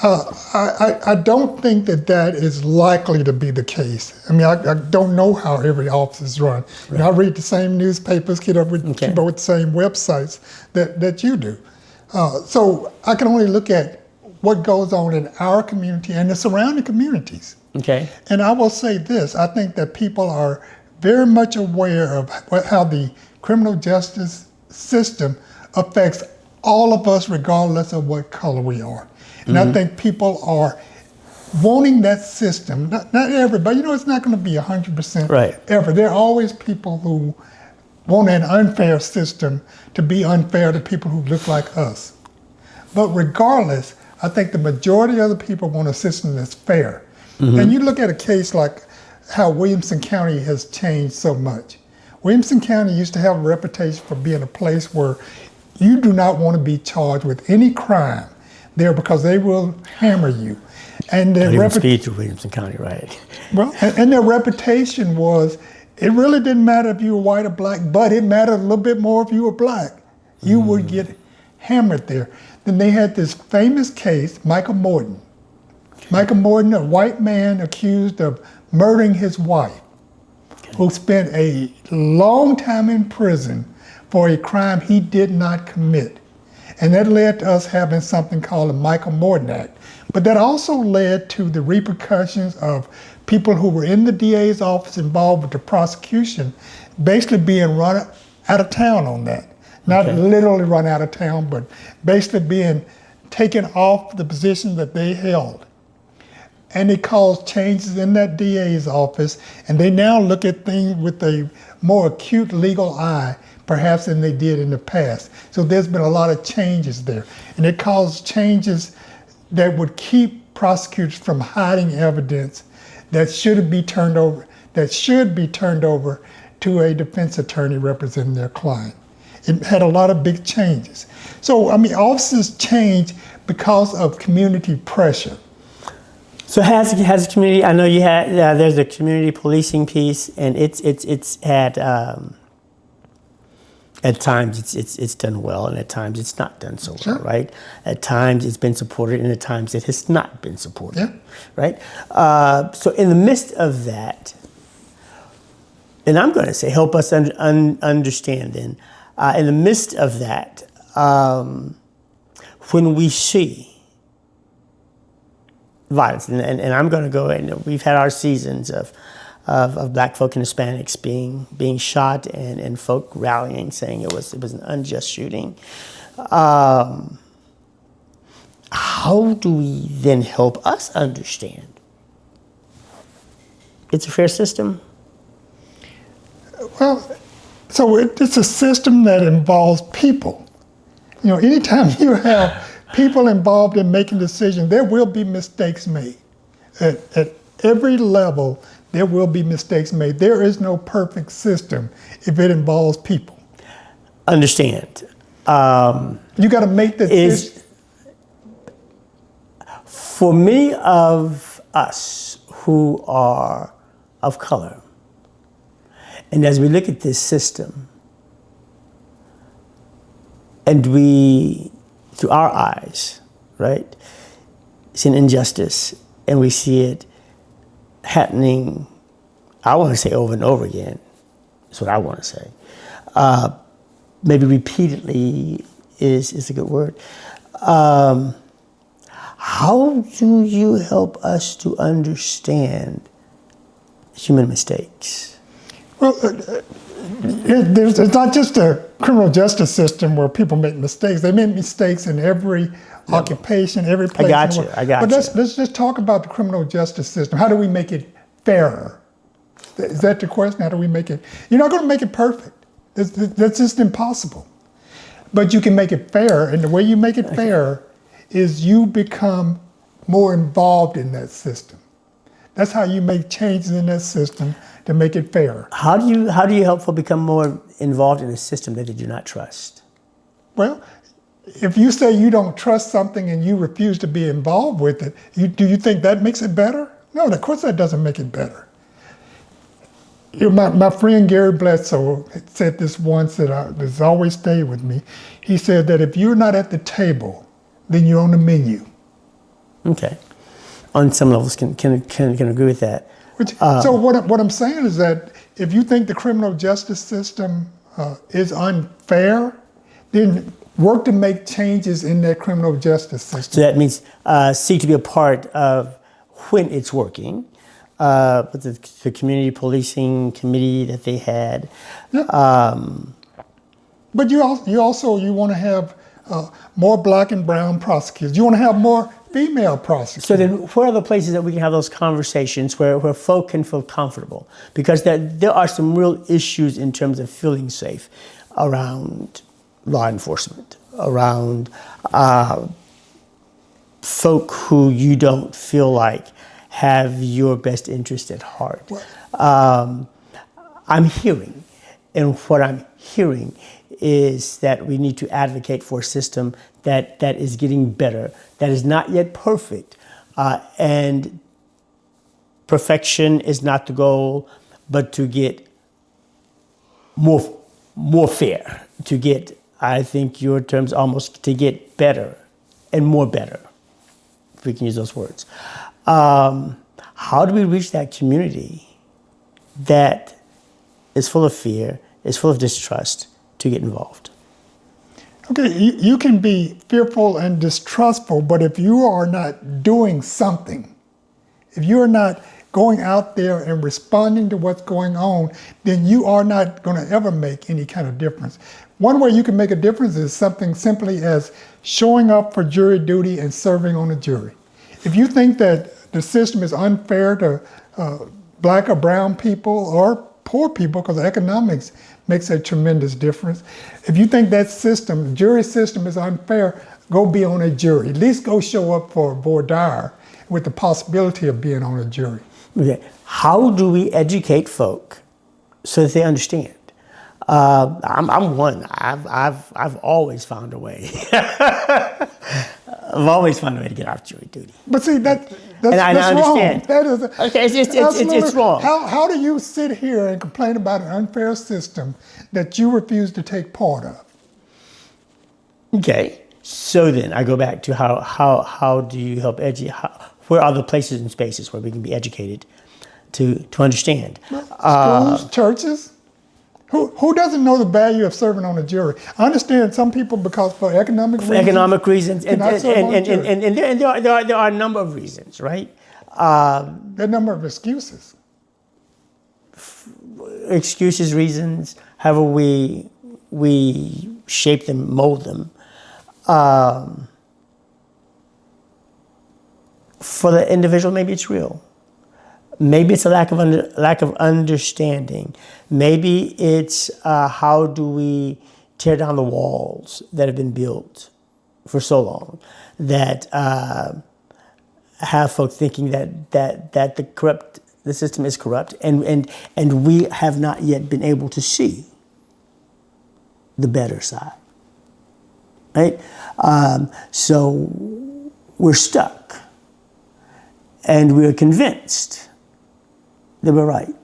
I don't think that is likely to be the case. I mean, I don't know how every office is run. Right. You know, I read the same newspapers, keep up with the same websites that you do. So I can only look at what goes on in our community and the surrounding communities. Okay. And I will say this, I think that people are very much aware of how the criminal justice system affects all of us regardless of what color we are. And I think people are wanting that system, not everybody, you know, it's not going to be 100% right. ever. There are always people who want an unfair system to be unfair to people who look like us. But regardless, I think the majority of the people want a system that's fair. And you look at a case like how Williamson County has changed so much. Williamson County used to have a reputation for being a place where you do not want to be charged with any crime there because they will hammer you. And their speed through Williamson County, right? Well, and their reputation was, it really didn't matter if you were white or black, but it mattered a little bit more if you were black. You would get hammered there. Then they had this famous case, Michael Morton. Michael Morton, a white man accused of murdering his wife, who spent a long time in prison for a crime he did not commit. And that led to us having something called the Michael Morton Act. But that also led to the repercussions of people who were in the DA's office involved with the prosecution basically being run out of town on that. Not literally run out of town, but basically being taken off the position that they held. And it caused changes in that DA's office, and they now look at things with a more acute legal eye, perhaps than they did in the past. So there's been a lot of changes there. And it caused changes that would keep prosecutors from hiding evidence that should be turned over to a defense attorney representing their client. It had a lot of big changes. So, officers change because of community pressure. So has the community? I know you had. There's a community policing piece, and it's had. At times it's done well, and at times it's not done so well, right? At times it's been supported, and at times it has not been supported, right? So in the midst of that, and I'm going to say, help us understand then, in the midst of that, when we see violence, and I'm going to go, and we've had our seasons of black folk and Hispanics being shot and folk rallying, saying it was an unjust shooting. How do we then help us understand it's a fair system? Well, so it's a system that involves people. Anytime you have people involved in making decisions, there will be mistakes made. At every level, there will be mistakes made. There is no perfect system if it involves people. Understand. You got to make the decision. For many of us who are of color, and as we look at this system, and we, through our eyes, right, see an injustice, and we see it happening, I want to say over and over again. That's what I want to say. Maybe repeatedly is a good word. How do you help us to understand human mistakes? Well, it's not just a criminal justice system where people make mistakes. They make mistakes in every occupation, every place. I got you. But let's just talk about the criminal justice system. How do we make it fairer? Is that the question? How do we make it? You're not going to make it perfect. That's just impossible. But you can make it fair, and the way you make it fair is you become more involved in that system. That's how you make changes in that system to make it fairer. How do you help folk become more involved in a system that they do not trust? Well, if you say you don't trust something and you refuse to be involved with it, do you think that makes it better? No, of course that doesn't make it better. My friend Gary Bledsoe said this once that has always stayed with me. He said that if you're not at the table, then you're on the menu. Okay. On some levels, can agree with that. So what I'm saying is that if you think the criminal justice system is unfair, then work to make changes in that criminal justice system. So that means seek to be a part of when it's working. With the community policing committee that they had. Yeah. But you want to have more black and brown prosecutors. You want to have more female prosecutors. So then where are the places that we can have those conversations where folk can feel comfortable? Because there are some real issues in terms of feeling safe around law enforcement, around folk who you don't feel like have your best interest at heart. I'm hearing, and what I'm hearing is that we need to advocate for a system that is getting better, that is not yet perfect, and perfection is not the goal, but to get more fair, to get, I think your terms almost, to get better and more better, if we can use those words. How do we reach that community that is full of fear, is full of distrust, to get involved? Okay, you can be fearful and distrustful, but if you are not doing something, if you are not going out there and responding to what's going on, then you are not going to ever make any kind of difference. One way you can make a difference is something simply as showing up for jury duty and serving on a jury. If you think that the system is unfair to black or brown people or poor people, because economics makes a tremendous difference. If you think that system, jury system, is unfair, go be on a jury. At least go show up for voir dire with the possibility of being on a jury. Okay. How do we educate folk so that they understand. I'm one. I've always found a way. I've always found a way to get off jury duty. But see, that's I understand. wrong. That is Okay, it's wrong. How do you sit here and complain about an unfair system that you refuse to take part of? Okay, so then I go back to how do you help educate? Where are the places and spaces where we can be educated to understand? Schools, churches. Who doesn't know the value of serving on a jury? I understand some people, because for economic reasons. Economic reasons, and cannot serve on a jury. there are a number of reasons, right? There are a number of excuses. Excuses, reasons, however we shape them, mold them. For the individual, maybe it's real. Maybe it's a lack of understanding. Maybe it's how do we tear down the walls that have been built for so long that have folks thinking that the system is corrupt, and we have not yet been able to see the better side, right? So we're stuck, and we're convinced that we're right,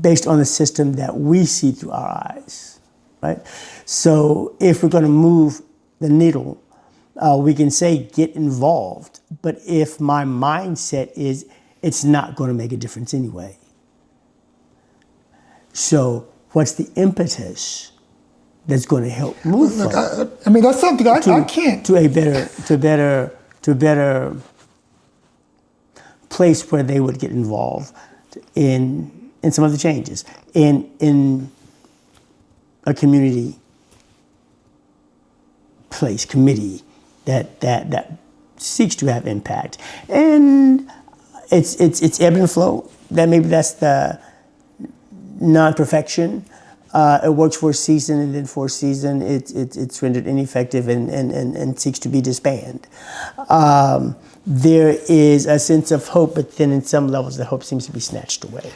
based on the system that we see through our eyes, right? So if we're going to move the needle, we can say get involved, but if my mindset is it's not going to make a difference anyway. So what's the impetus that's going to help move Look, I mean, that's something I can't. to a better place where they would get involved in some of the changes in a community place, committee that seeks to have impact. And it's ebb and flow. Maybe that's the non-perfection. It works for a season, and then for a season it's rendered ineffective and seeks to be disbanded. There is a sense of hope, but then in some levels the hope seems to be snatched away.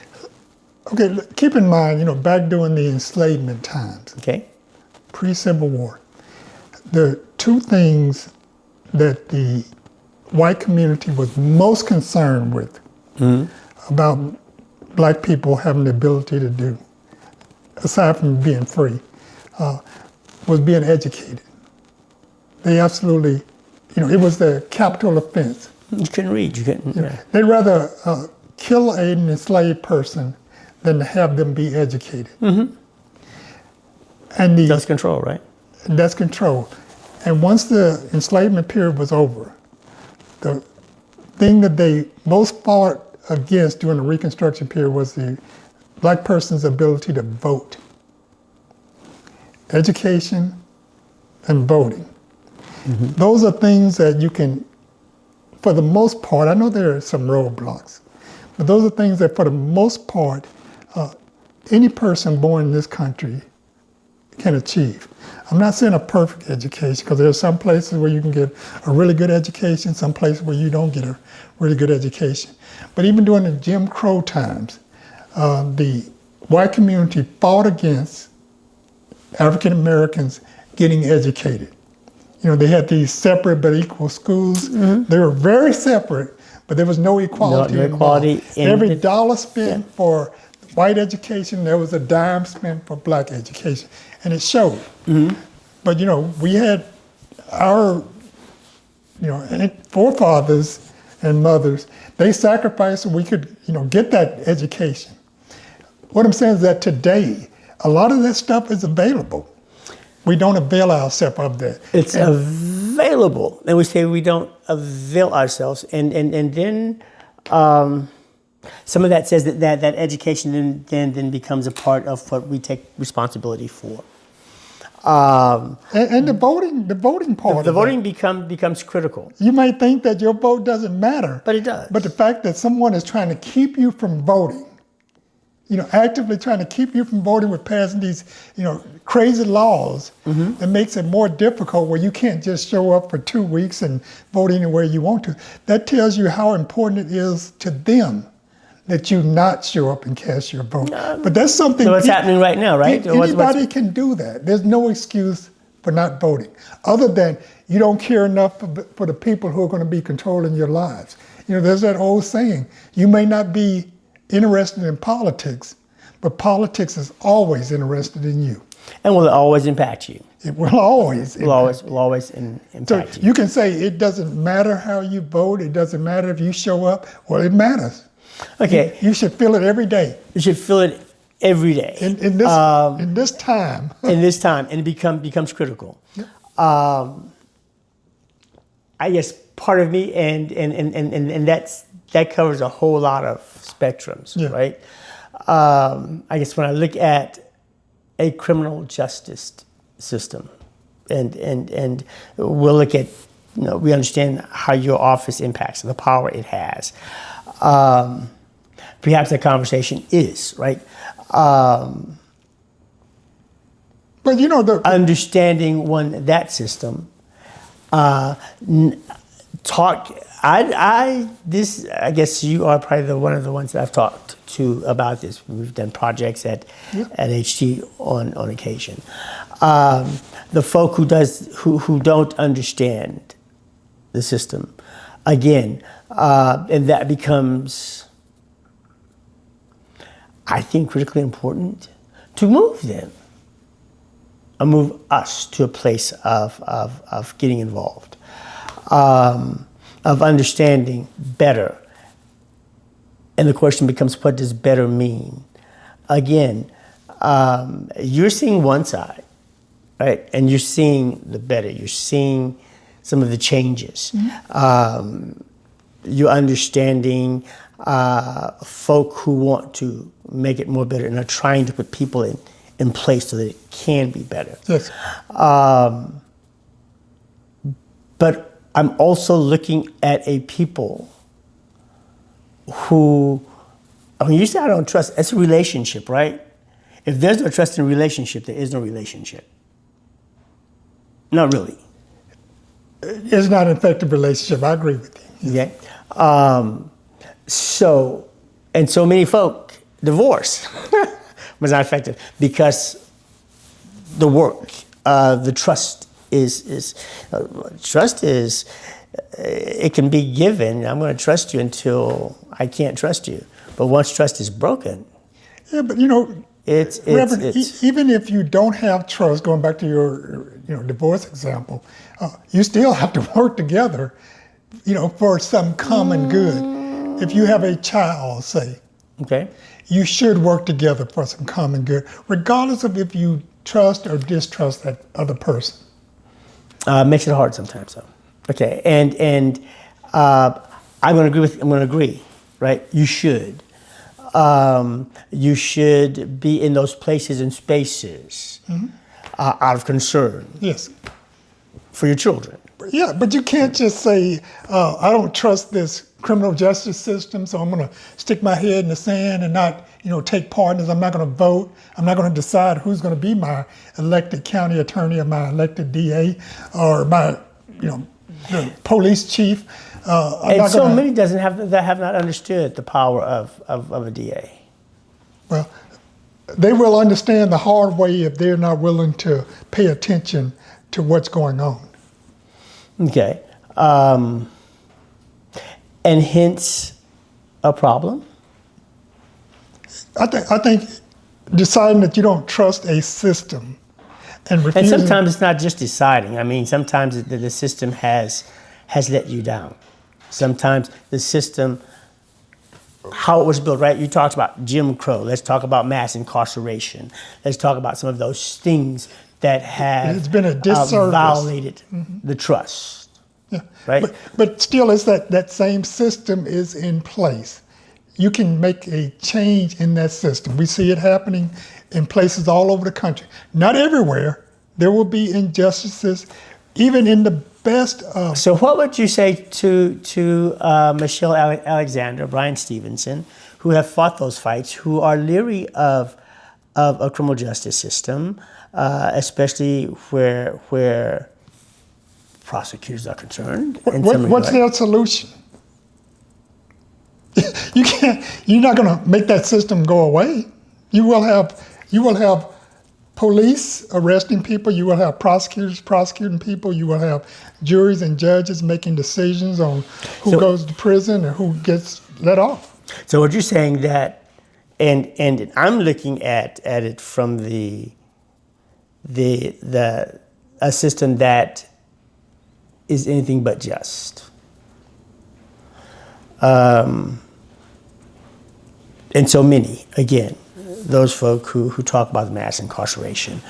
Okay, keep in mind, back during the enslavement times, Okay? pre-Civil War, the two things that the white community was most concerned with about black people having the ability to do, aside from being free, was being educated. They absolutely, it was the capital offense. You couldn't read. You couldn't. Yeah. They'd rather kill an enslaved person than to have them be educated. Mm-hmm. And That's control, right? that's control. And once the enslavement period was over, the thing that they most fought against during the Reconstruction period was the black person's ability to vote. Education and voting. Mm-hmm. Those are things that you can, for the most part, I know there are some roadblocks, but those are things that for the most part, any person born in this country can achieve. I'm not saying a perfect education, because there are some places where you can get a really good education, some places where you don't get a really good education. But even during the Jim Crow times, the white community fought against African Americans getting educated. They had these separate but equal schools. Mm-hmm. They were very separate, but there was no equality. No equality. Every dollar spent for white education, there was a dime spent for black education, and it showed. Mm-hmm. But we had our, forefathers and mothers. They sacrificed so we could, get that education. What I'm saying is that today, a lot of that stuff is available. We don't avail ourselves of that. It's available, and we say we don't avail ourselves, and then some of that says that education then becomes a part of what we take responsibility for. And the voting part. The voting becomes critical. You might think that your vote doesn't matter, but it does. But the fact that someone is trying to keep you from voting, actively trying to keep you from voting with passing these, crazy laws, mm-hmm. that makes it more difficult, where you can't just show up for 2 weeks and vote anywhere you want to. That tells you how important it is to them, that you not show up and cast your vote. But that's something. So what's happening right now, right? Anybody can do that. There's no excuse for not voting, other than you don't care enough for the people who are going to be controlling your lives. You know, there's that old saying, you may not be interested in politics, but politics is always interested in you. And will it always impact you? It will always. Will always impact So you. you can say it doesn't matter how you vote. It doesn't matter if you show up. Well, it matters. Okay. You should feel it every day. You should feel it every day. In this time. In this time, and it becomes critical. Yeah. I guess part of me, and that covers a whole lot of spectrums, Yeah. right? I guess when I look at a criminal justice system, and we'll look at, we understand how your office impacts the power it has. Perhaps that conversation is right. But Understanding that system. I guess you are probably one of the ones that I've talked to about this. We've done projects at HT on occasion. The folk who don't understand the system, again, and that becomes, I think, critically important to move them. Move us to a place of getting involved, of understanding better. And the question becomes, what does better mean? Again, you're seeing one side, right? And you're seeing the better. You're seeing some of the changes. Mm-hmm. You're understanding folk who want to make it more better and are trying to put people in place so that it can be better. Yes. But I'm also looking at a people who, you say I don't trust, it's a relationship, right? If there's no trust in a relationship, there is no relationship. Not really. It's not an effective relationship. I agree with you. Okay. So many folk divorce was not effective because the work, the trust is it can be given. I'm going to trust you until I can't trust you. But once trust is broken, yeah. But Reverend, even if you don't have trust, going back to your divorce example, you still have to work together, for some common good. If you have a child, say, okay, you should work together for some common good, regardless of if you trust or distrust that other person. Makes it hard sometimes, though. Okay, and I'm going to agree, right? You should. You should be in those places and spaces out of concern. Yes. For your children. Yeah, but you can't just say, I don't trust this criminal justice system, so I'm going to stick my head in the sand and not, take partners. I'm not going to vote. I'm not going to decide who's going to be my elected county attorney or my elected DA or my, the police chief. Many that have not understood the power of a DA. Well, they will understand the hard way if they're not willing to pay attention to what's going on. Okay. And hence a problem? I think deciding that you don't trust a system and refusing. And sometimes it's not just deciding. I mean, sometimes the system has let you down. Sometimes the system, how it was built, right? You talked about Jim Crow. Let's talk about mass incarceration. Let's talk about some of those things that have it's been a disservice. Violated the trust. Yeah. Right? But still, it's that same system is in place. You can make a change in that system. We see it happening in places all over the country. Not everywhere. There will be injustices, even in the best of. So what would you say to Michelle Alexander, Brian Stevenson, who have fought those fights, who are leery of a criminal justice system, especially where prosecutors are concerned? What's their solution? You're not going to make that system go away. You will have police arresting people. You will have prosecutors prosecuting people. You will have juries and judges making decisions on who goes to prison and who gets let off. So what you're saying that, and I'm looking at it from a system that is anything but just. And so many, again, those folk who talk about mass incarceration.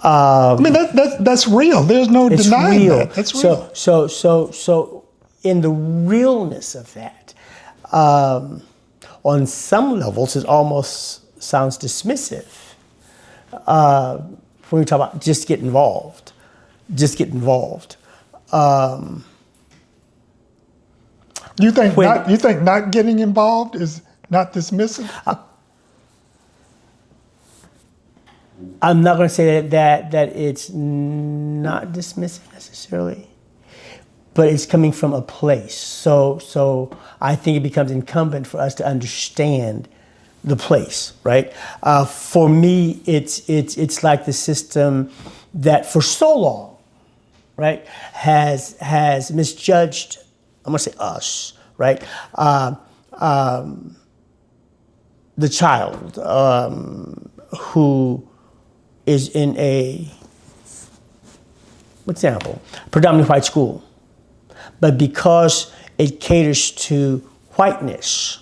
I mean, that's real. There's no denying real. that. That's real. So in the realness of that, on some levels, it almost sounds dismissive. When we talk about just get involved. You think not getting involved is not dismissive? I'm not going to say that it's not dismissive necessarily, but it's coming from a place. So I think it becomes incumbent for us to understand the place, right? For me, it's like the system that for so long, right, has misjudged. I'm going to say us, right? The child who is in a, for example, predominantly white school, but because it caters to whiteness,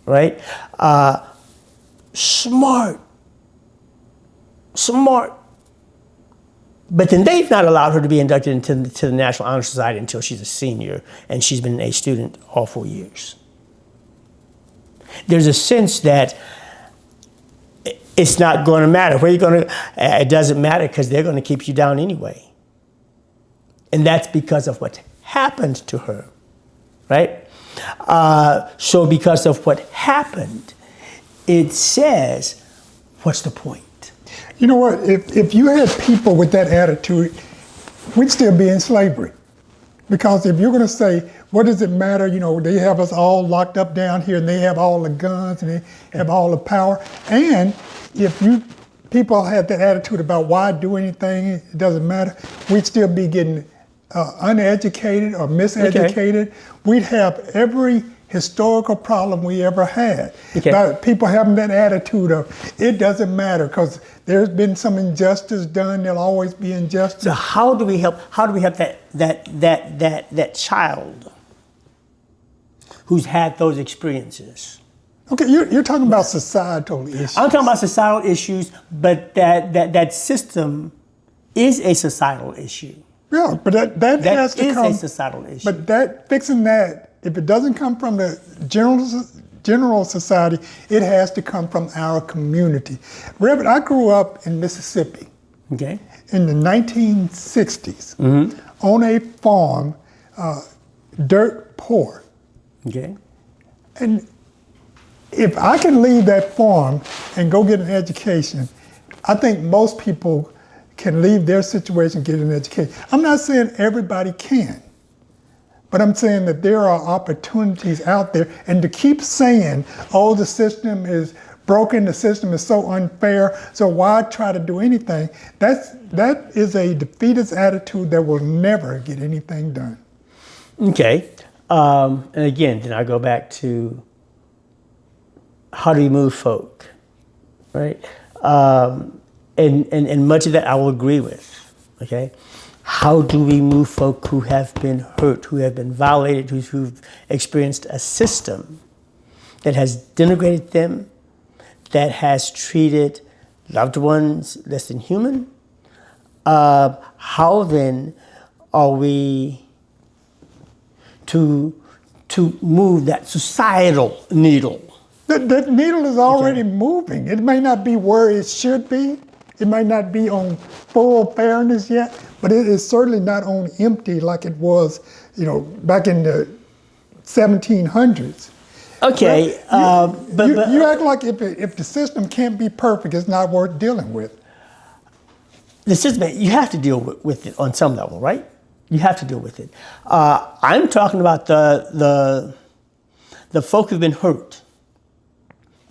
right? Smart, but then they've not allowed her to be inducted into the National Honor Society until she's a senior, and she's been a student all 4 years. There's a sense that it's not going to matter. Where you're going to, it doesn't matter because they're going to keep you down anyway. And that's because of what happened to her, right? So because of what happened, it says, what's the point? You know what? If you had people with that attitude, we'd still be in slavery. Because if you're going to say, what does it matter? You know, they have us all locked up down here and they have all the guns and they have all the power. And if people had that attitude about why do anything, it doesn't matter, we'd still be getting uneducated or miseducated. Okay. We'd have every historical problem we ever had. Okay. About people having that attitude of it doesn't matter because there's been some injustice done. There'll always be injustice. So how do we help? How do we help that child who's had those experiences? Okay, you're talking about societal issues. I'm talking about societal issues, but that system is a societal issue. Yeah, but that has to come. That is a societal issue. But fixing that, if it doesn't come from the general society, it has to come from our community. Reverend, I grew up in Mississippi. Okay. In the 1960s, on a farm, dirt poor. Okay. And if I can leave that farm and go get an education, I think most people can leave their situation and get an education. I'm not saying everybody can, but I'm saying that there are opportunities out there. And to keep saying, oh, the system is broken, the system is so unfair, so why try to do anything? That is a defeatist attitude that will never get anything done. Okay. And again, then I go back to how do you move folk, right? And much of that I will agree with, okay? How do we move folk who have been hurt, who have been violated, who've experienced a system that has denigrated them, that has treated loved ones less than human? How then are we to move that societal needle? That needle is already moving. It may not be where it should be. It might not be on full fairness yet, but it is certainly not on empty like it was, back in the 1700s. Okay, but you act like if the system can't be perfect, it's not worth dealing with. The system, you have to deal with it on some level, right? You have to deal with it. I'm talking about the the folk who've been hurt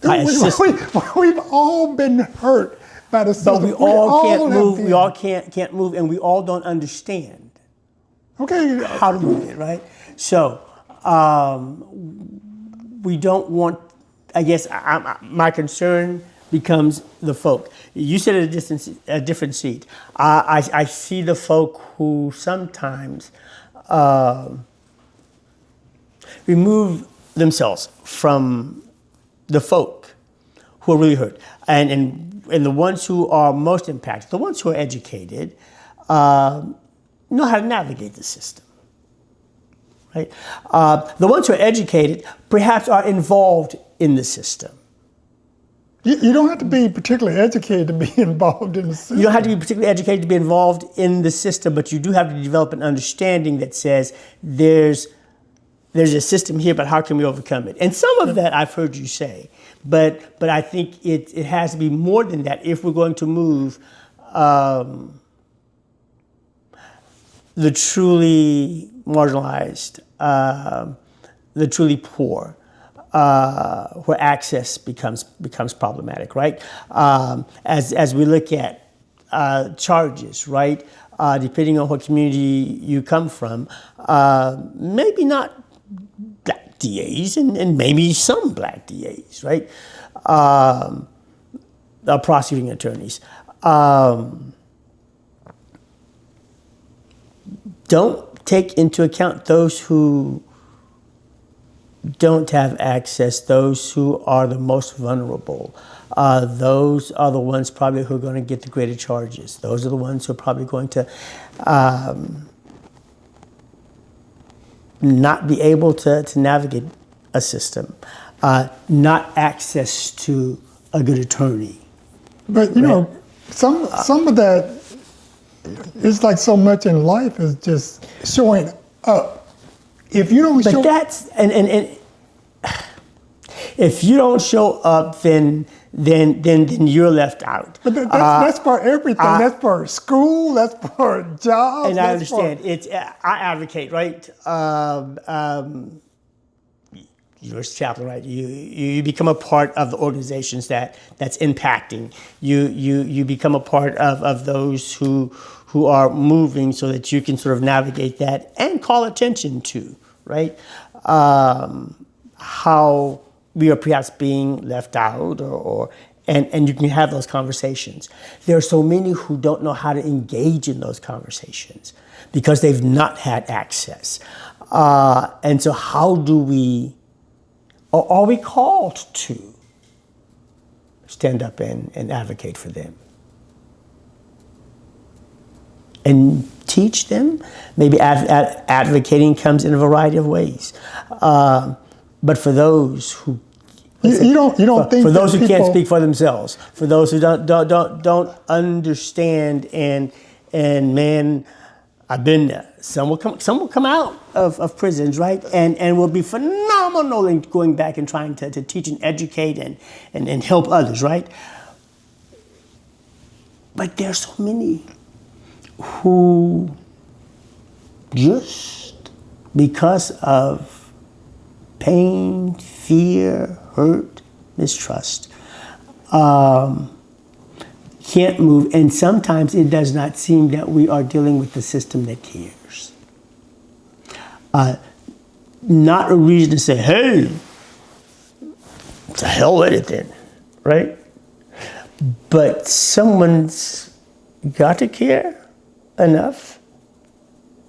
by a system. We've all been hurt by the system. But we all can't have move. been. We all can't move, and we all don't understand Okay. how to move it, right? So we don't want. I guess my concern becomes the folk. You sit at a different seat. I see the folk who sometimes remove themselves from the folk who are really hurt, and the ones who are most impacted, the ones who are educated, know how to navigate the system. Right? The ones who are educated perhaps are involved in the system. You don't have to be particularly educated to be involved in the system. You don't have to be particularly educated to be involved in the system, but you do have to develop an understanding that says there's a system here, but how can we overcome it? And some of that I've heard you say, but I think it has to be more than that if we're going to move the truly marginalized, the truly poor, where access becomes problematic, right? As we look at charges, right? Depending on what community you come from, maybe not black DAs and maybe some black DAs, right? Prosecuting attorneys. Don't take into account those who don't have access, those who are the most vulnerable. Those are the ones probably who are going to get the greater charges. Those are the ones who are probably going to not be able to navigate a system, not access to a good attorney. But you know, some of that is like so much in life is just showing up. If you don't show, and if you don't show up, then you're left out. But that's for everything. That's for school. That's for jobs. And I understand. I advocate, right? You're a chaplain, right? You become a part of the organizations that's impacting. You become a part of those who are moving, so that you can sort of navigate that and call attention to, right? How we are perhaps being left out, and you can have those conversations. There are so many who don't know how to engage in those conversations because they've not had access. And so how do we, or are we called to stand up and advocate for them? And teach them. Maybe advocating comes in a variety of ways. But for those who you don't think for those who people can't speak for themselves, for those who don't understand, and man, I've been there. Some will come out of prisons, right, and will be phenomenal in going back and trying to teach and educate and help others, right? But there's so many who just because of pain, fear, hurt, mistrust, can't move. And sometimes it does not seem that we are dealing with the system that cares. Not a reason to say, hey, to hell with it then, right? But someone's got to care enough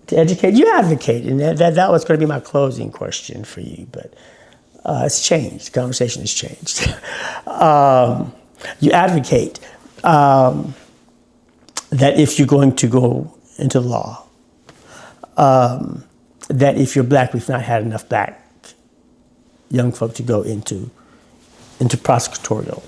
to educate. You advocate, and that was going to be my closing question for you, but it's changed. The conversation has changed. You advocate that if you're going to go into law, that if you're black, we've not had enough black young folk to go into prosecutorial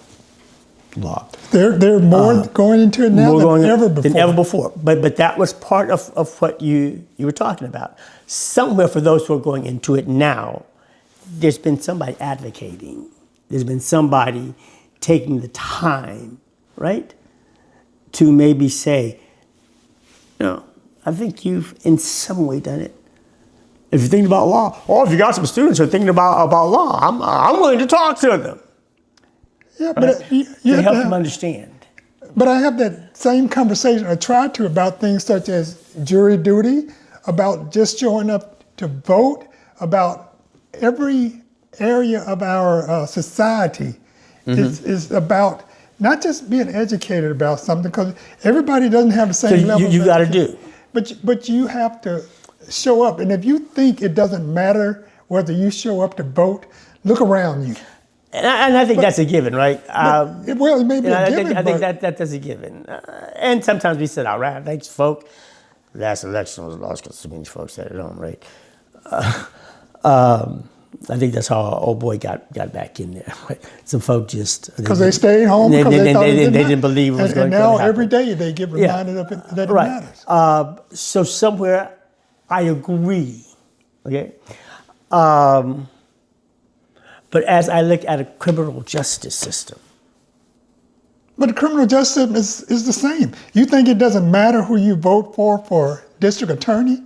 law. There are more going into it now than ever before. But that was part of what you were talking about. Somewhere for those who are going into it now, there's been somebody advocating. There's been somebody taking the time, right, to maybe say, no, I think you've in some way done it. If you're thinking about law, or if you got some students who are thinking about law, I'm willing to talk to them. Yeah, Right? but you to have help to them understand. But I have that same conversation, I try to, about things such as jury duty, about just showing up to vote, about every area of our society is about not just being educated about something, because everybody doesn't have the same So level. you got to do. But you have to show up, and if you think it doesn't matter whether you show up to vote, look around you. And I think that's a given, right? It may be a given, I think but that's a given. And sometimes we said, all right, thanks, folk. Last election was lost because so many folks had it on, right? I think that's how our old boy got back in there. Right? Some folk just... Because they stayed home, they they didn't believe it was going to happen. And now every day they get reminded of it, that it matters. So somewhere I agree, okay? But as I look at a criminal justice system. But the criminal justice system is the same. You think it doesn't matter who you vote for district attorney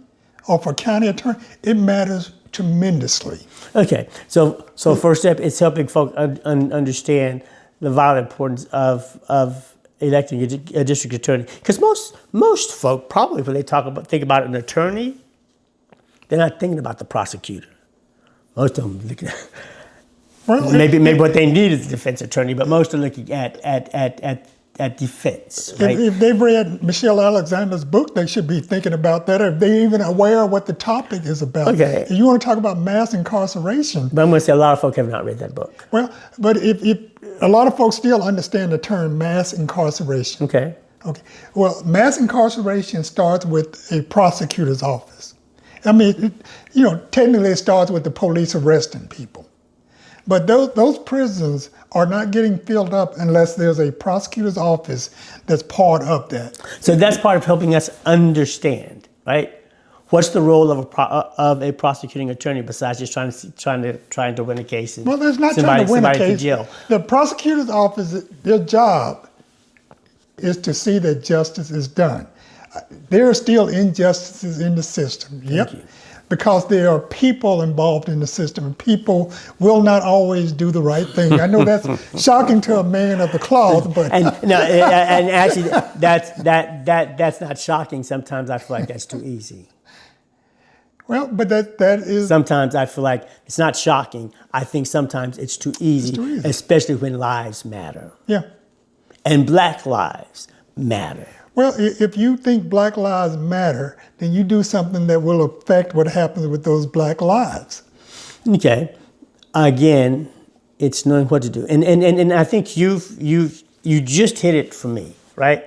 or for county attorney? It matters tremendously. Okay, so first step is helping folks understand the vital importance of electing a district attorney. Because most folk probably when they think about an attorney, they're not thinking about the prosecutor. Most of them looking at maybe what they need is a defense attorney, but most are looking at defense. Right? If they've read Michelle Alexander's book, they should be thinking about that. Or if they're even aware of what the topic is about. Okay. If you want to talk about mass incarceration. But I'm going to say a lot of folk have not read that book. Well, but if a lot of folks still understand the term mass incarceration. Okay. Okay. Well, mass incarceration starts with a prosecutor's office. I mean, technically it starts with the police arresting people. But those prisons are not getting filled up unless there's a prosecutor's office that's part of that. So that's part of helping us understand, right? What's the role of a prosecuting attorney besides just trying to win a case? Well, there's not trying to win a case. Jail. The prosecutor's office, their job is to see that justice is done. There are still injustices in the system. Yep. Thank you. Because there are people involved in the system, and people will not always do the right thing. I know that's shocking to a man of the cloth, but and actually that's not shocking. Sometimes I feel like that's too easy. Well, but that is. Sometimes I feel like it's not shocking. I think sometimes it's too easy, especially when lives matter. Yeah. And Black lives matter. Well, if you think Black lives matter, then you do something that will affect what happens with those Black lives. Okay. Again, it's knowing what to do. And I think you just hit it for me, right?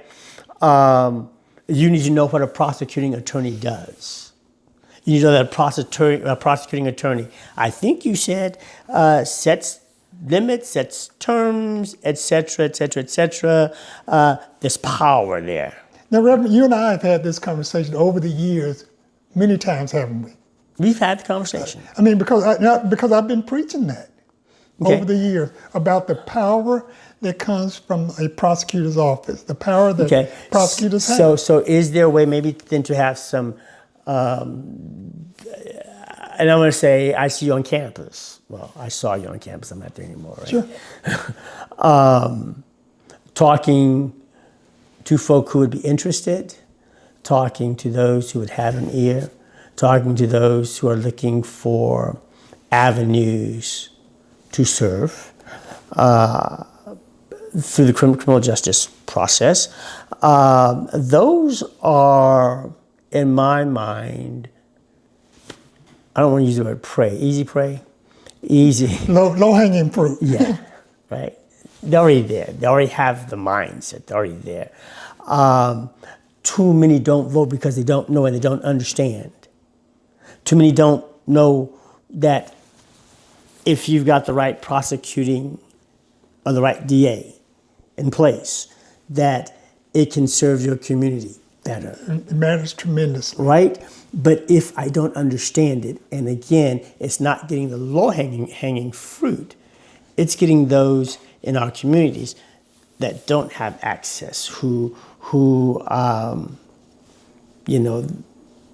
You need to know what a prosecuting attorney does. You need to know that a prosecuting attorney, I think you said, sets limits, sets terms, et cetera, et cetera, et cetera. There's power there. Now, Reverend, you and I have had this conversation over the years many times, haven't we? We've had the conversation. I mean, because I've been preaching that over the years about the power that comes from a prosecutor's office, the power that prosecutors have. So is there a way maybe then to have some, and I'm going to say, I see you on campus. Well, I saw you on campus. I'm not there anymore, right? Sure. Talking to folk who would be interested, talking to those who would have an ear, talking to those who are looking for avenues to serve through the criminal justice process. Those are, in my mind, I don't want to use the word prey. Easy. Low-hanging fruit. Yeah, right. They're already there. They already have the mindset. They're already there. Too many don't vote because they don't know and they don't understand. Too many don't know that if you've got the right prosecuting or the right DA in place, that it can serve your community better. It matters tremendously. Right? But if I don't understand it, and again, it's not getting the low-hanging fruit, it's getting those in our communities that don't have access, who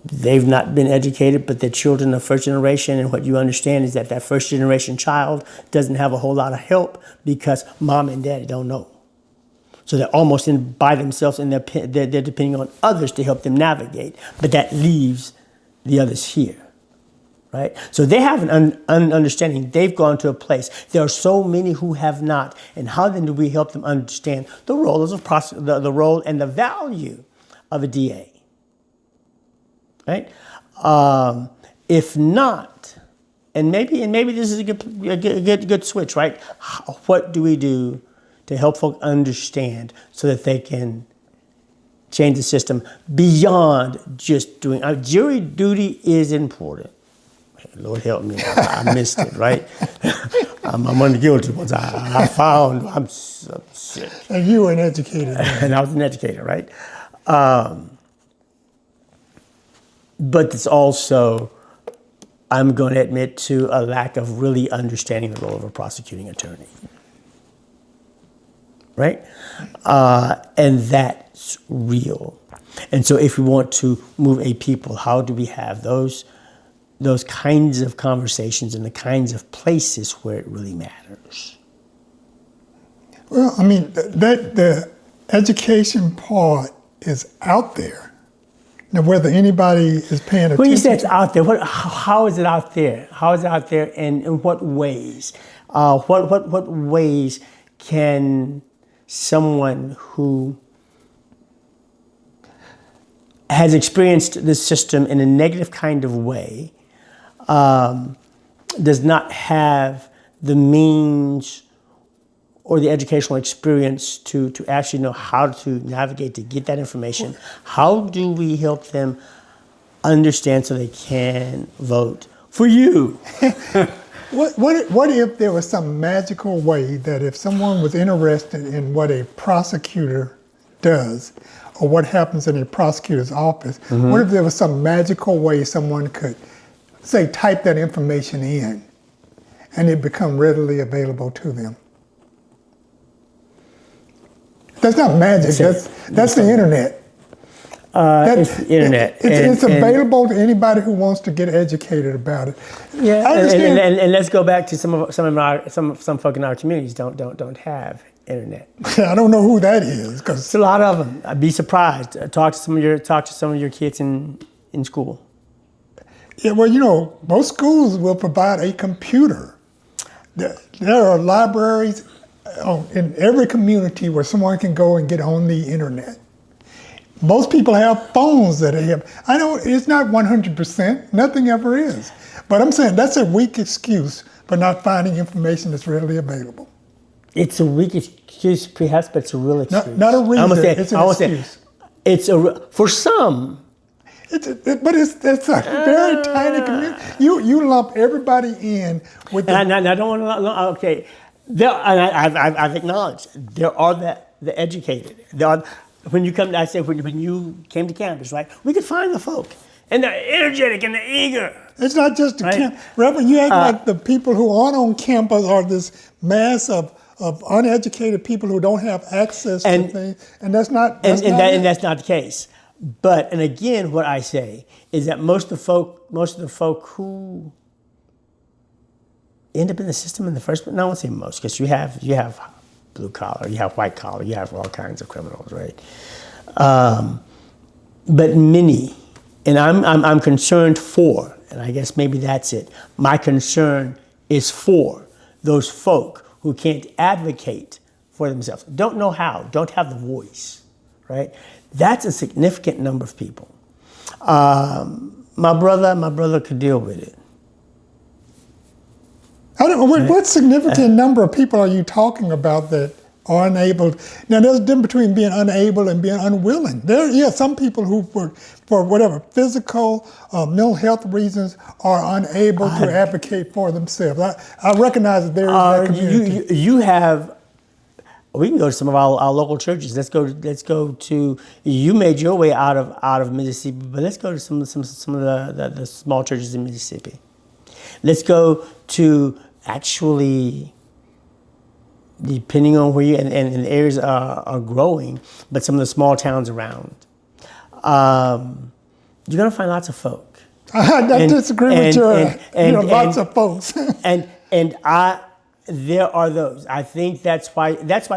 they've not been educated, but they're children of first generation. And what you understand is that first generation child doesn't have a whole lot of help because mom and daddy don't know. So they're almost by themselves, and they're depending on others to help them navigate. But that leaves the others here, right? So they have an understanding. They've gone to a place. There are so many who have not. And how then do we help them understand the role of the role and the value of a DA, right? If not, and maybe this is a good switch, right? What do we do to help folk understand so that they can change the system beyond just doing. Jury duty is important. Lord help me, I missed it, right? I'm one of the guilty ones. I found I'm sick. And you were an educator. And I was an educator, right? But it's also, I'm going to admit to a lack of really understanding the role of a prosecuting attorney. Right? And that's real. And so if we want to move a people, how do we have those kinds of conversations in the kinds of places where it really matters? Well, I mean, the education part is out there. Now, whether anybody is paying attention. When you say it's out there, how is it out there? How is it out there, and in what ways? What ways can someone who has experienced this system in a negative kind of way, does not have the means or the educational experience to actually know how to navigate, to get that information, how do we help them understand so they can vote for you? What if there was some magical way that if someone was interested in what a prosecutor does or what happens in a prosecutor's office, what if there was some magical way someone could, say, type that information in and it become readily available to them? That's not magic, that's the internet. It's the internet. It's available to anybody who wants to get educated about it. Yeah, and let's go back to some folk in our communities don't have internet. I don't know who that is, because it's a lot of them. I'd be surprised. Talk to some of your kids in school. Yeah, well, most schools will provide a computer. There are libraries in every community where someone can go and get on the internet. Most people have phones that they have. I know it's not 100%, nothing ever is. But I'm saying that's a weak excuse for not finding information that's readily available. It's a weak excuse, perhaps, but it's a real excuse. Not a reason, it's an excuse. For some. It's a very tiny community. You lump everybody in with And I don't want to, okay. I've acknowledged there are the educated. When you came to campus, right? We could find the folk, and they're energetic and they're eager. It's not just the camp. Reverend, you act like the people who aren't on campus are this mass of uneducated people who don't have access to things, and that's not. That's not the case. But again, what I say is that most of the folk who end up in the system in the first place. No, I won't say most, because you have blue collar, you have white collar, you have all kinds of criminals, right? But many, and I'm concerned for, and I guess maybe that's it. My concern is for those folk who can't advocate for themselves, don't know how, don't have the voice, right? That's a significant number of people. My brother could deal with it. I don't know, what significant number of people are you talking about that are unable? Now, there's a difference between being unable and being unwilling. Some people who, for whatever, physical, mental health reasons, are unable to advocate for themselves. I recognize that there is that community. You have, we can go to some of our local churches. Let's go to, you made your way out of Mississippi, but let's go to some of the small churches in Mississippi. Let's go to actually, depending on where you, and the areas are growing, but some of the small towns around. you're going to find lots of folk. I disagree with lots of folks. There are those. I think that's why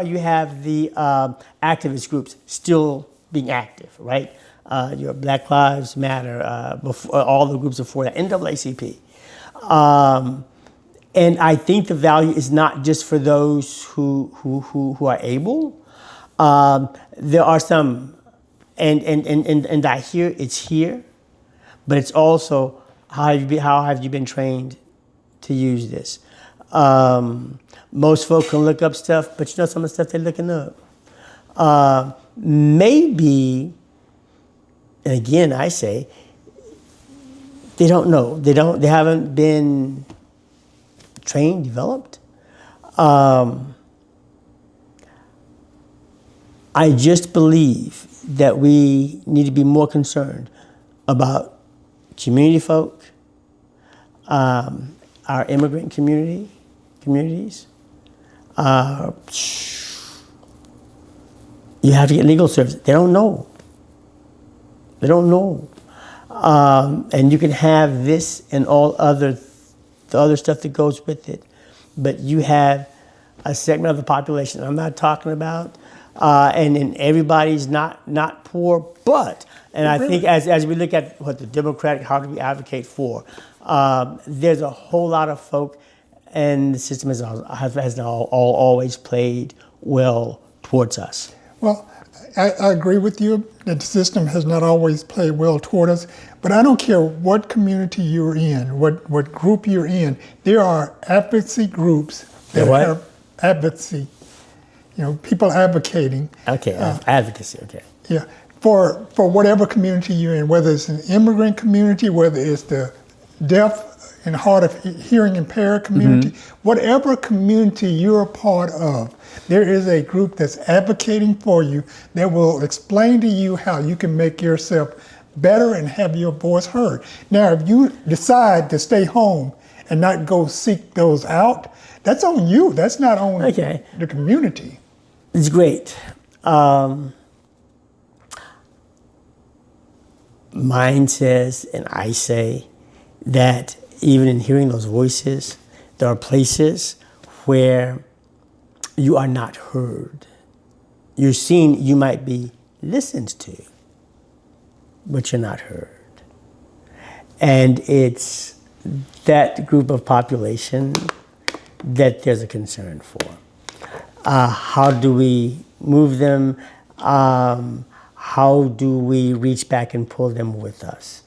you have the activist groups still being active, right? Your Black Lives Matter, all the groups before that, NAACP. And I think the value is not just for those who are able. There are some, and I hear it's here, but it's also how have you been trained to use this? Most folk can look up stuff, but you know some of the stuff they're looking up. Maybe, and again I say, they don't know. They haven't been trained, developed. I just believe that we need to be more concerned about community folk, our immigrant communities. You have to get legal service. They don't know. And you can have this and the other stuff that goes with it, but you have a segment of the population I'm not talking about, and everybody's not poor, but, and I think as we look at what the Democratic, how do we advocate for, there's a whole lot of folk, and the system has not always played well towards us. Well, I agree with you that the system has not always played well toward us, but I don't care what community you're in, what group you're in, there are advocacy groups that have advocacy, people advocating. Okay, advocacy, okay. Yeah, for whatever community you're in, whether it's an immigrant community, whether it's the deaf and hard of hearing impaired community, whatever community you're a part of, there is a group that's advocating for you that will explain to you how you can make yourself better and have your voice heard. Now, if you decide to stay home and not go seek those out, that's on you. That's not on the community. It's great. Mine says, and I say, that even in hearing those voices, there are places where you are not heard. You're seen, you might be listened to, but you're not heard. And it's that group of population that there's a concern for. How do we move them? How do we reach back and pull them with us?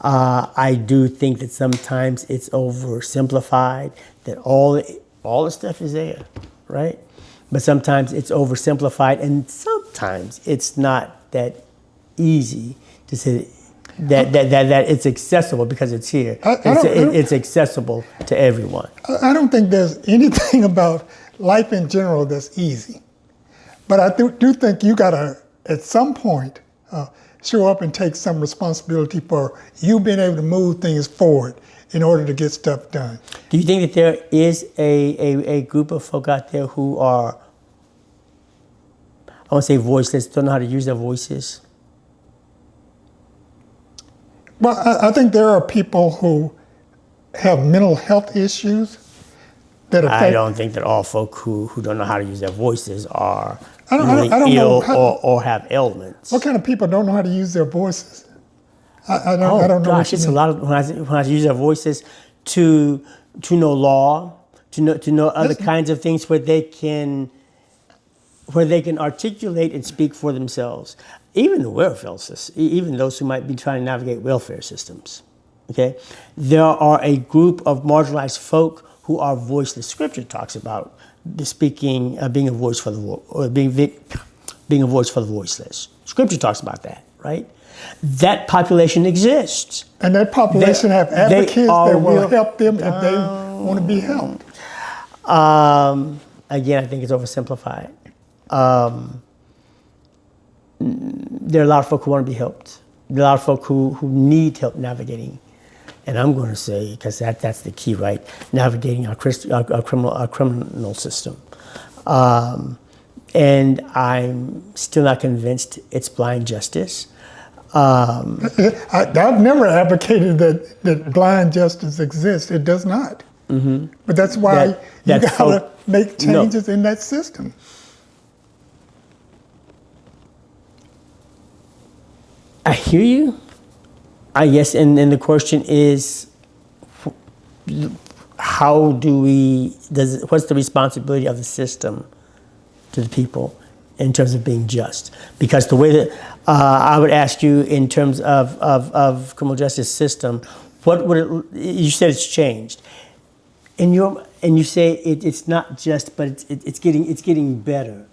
I do think that sometimes it's oversimplified, that all the stuff is there, right? But sometimes it's oversimplified, and sometimes it's not that easy to say that it's accessible because it's here. It's accessible to everyone. I don't think there's anything about life in general that's easy. But I do think you gotta, at some point, show up and take some responsibility for you being able to move things forward in order to get stuff done. Do you think that there is a group of folk out there who are, I want to say voiceless, don't know how to use their voices? Well, I think there are people who have mental health issues that affect. I don't think that all folk who don't know how to use their voices are I don't ill know or have ailments. What kind of people don't know how to use their voices? I don't know. Gosh, it's a lot of when I use their voices to know law, to know other kinds of things where they can articulate and speak for themselves. Even the welfare system, even those who might be trying to navigate welfare systems. Okay, there are a group of marginalized folk who are voiceless. Scripture talks about speaking, being a voice for the being a voice for the voiceless. Scripture talks about that, right? That population exists, and that population have advocates that will help them if they want to be helped. Again, I think it's oversimplified. There are a lot of folk who want to be helped. There are a lot of folk who need help navigating. And I'm going to say, because that's the key, right? Navigating our criminal system. And I'm still not convinced it's blind justice. I've never advocated that blind justice exists. It does not. Mm-hmm. But that's why you got to make changes in that system. I hear you. I guess, and the question is, how do what's the responsibility of the system to the people in terms of being just? Because the way that I would ask you in terms of criminal justice system, what would you said it's changed, and you say it's not just, but it's getting better.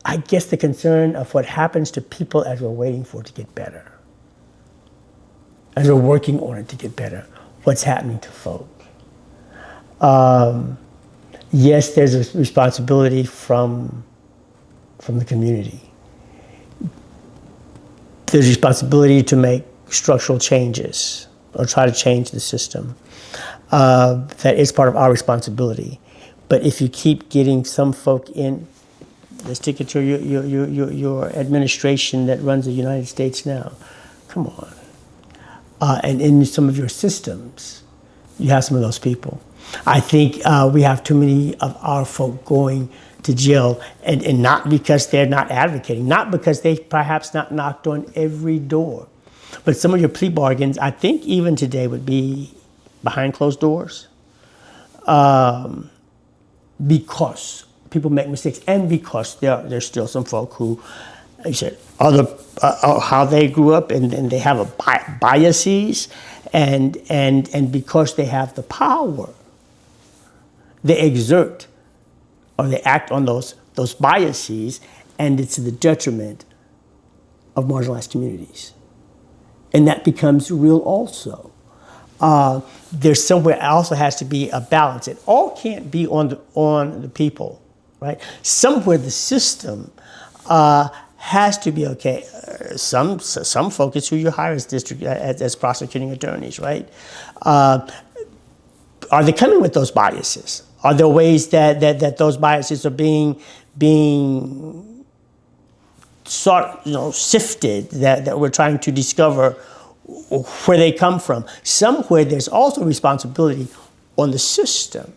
I guess the concern of what happens to people as we're waiting for it to get better, as we're working on it to get better, what's happening to folk. Yes, there's a responsibility from the community. There's responsibility to make structural changes or try to change the system. That is part of our responsibility. But if you keep getting some folk in, let's take it to your administration that runs the United States now. Come on. And in some of your systems, you have some of those people. I think we have too many of our folk going to jail, and not because they're not advocating, not because they perhaps not knocked on every door, but some of your plea bargains, I think even today, would be behind closed doors, because people make mistakes, and because there's still some folk who, like you said, how they grew up, and they have biases, and because they have the power, they exert or they act on those biases, and it's to the detriment of marginalized communities, and that becomes real also. There's somewhere also has to be a balance. It all can't be on the people. Right? Somewhere the system has to be okay. Some folks who you hire as prosecuting attorneys, right? Are they coming with those biases? Are there ways that those biases are being sifted, that we're trying to discover where they come from? Somewhere there's also responsibility on the system.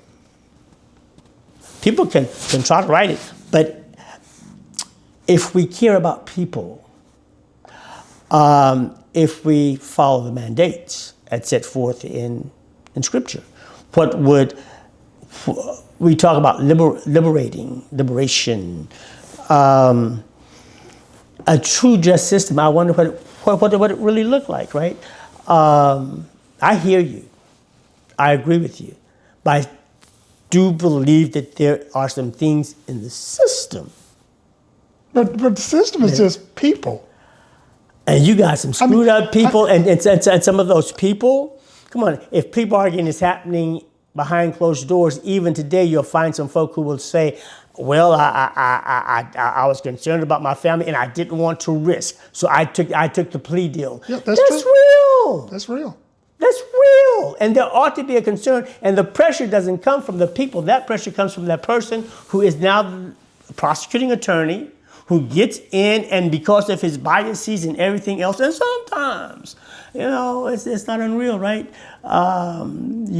People can try to write it, but if we care about people, if we follow the mandates as set forth in Scripture, we talk about liberation, a true just system. I wonder what it really looked like, right? I hear you. I agree with you. But I do believe that there are some things in the system. But the system is just people. And you got some screwed up people, and some of those people, come on, if plea bargaining is happening behind closed doors, even today you'll find some folk who will say, well, I was concerned about my family and I didn't want to risk, so I took the plea deal. Yeah, that's true. Real. That's real. That's real. And there ought to be a concern, and the pressure doesn't come from the people. That pressure comes from that person who is now the prosecuting attorney, who gets in, and because of his biases and everything else, and sometimes, it's not unreal, right? Reverend,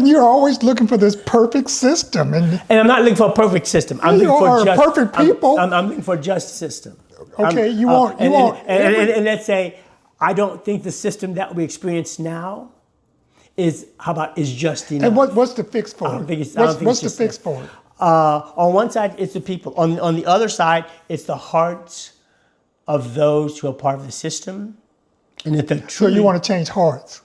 you're always looking for this perfect system, and I'm not looking for a perfect system. I'm looking for just perfect people. I'm looking for a just system. Okay, and let's say I don't think the system that we experience now is just enough. And what's the fix for it? What's the fix for it? On one side, it's the people. On the other side, it's the hearts of those who are part of the system. And if they're truly, so you want to change hearts?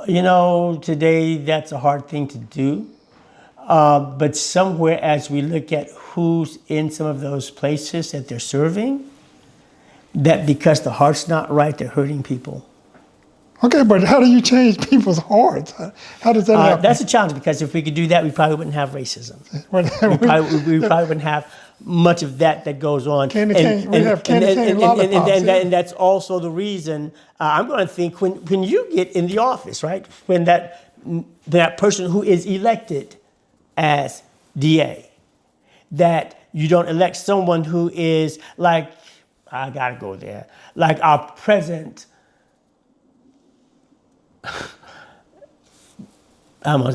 Today that's a hard thing to do. But somewhere, as we look at who's in some of those places that they're serving, that because the heart's not right, they're hurting people. Okay, but how do you change people's hearts? How does that happen? That's a challenge, because if we could do that, we probably wouldn't have racism. we probably wouldn't have much of that goes on. And that's also the reason I'm going to think when you get in the office, right? When that person who is elected as DA, that you don't elect someone who is like, I gotta go there, like our present,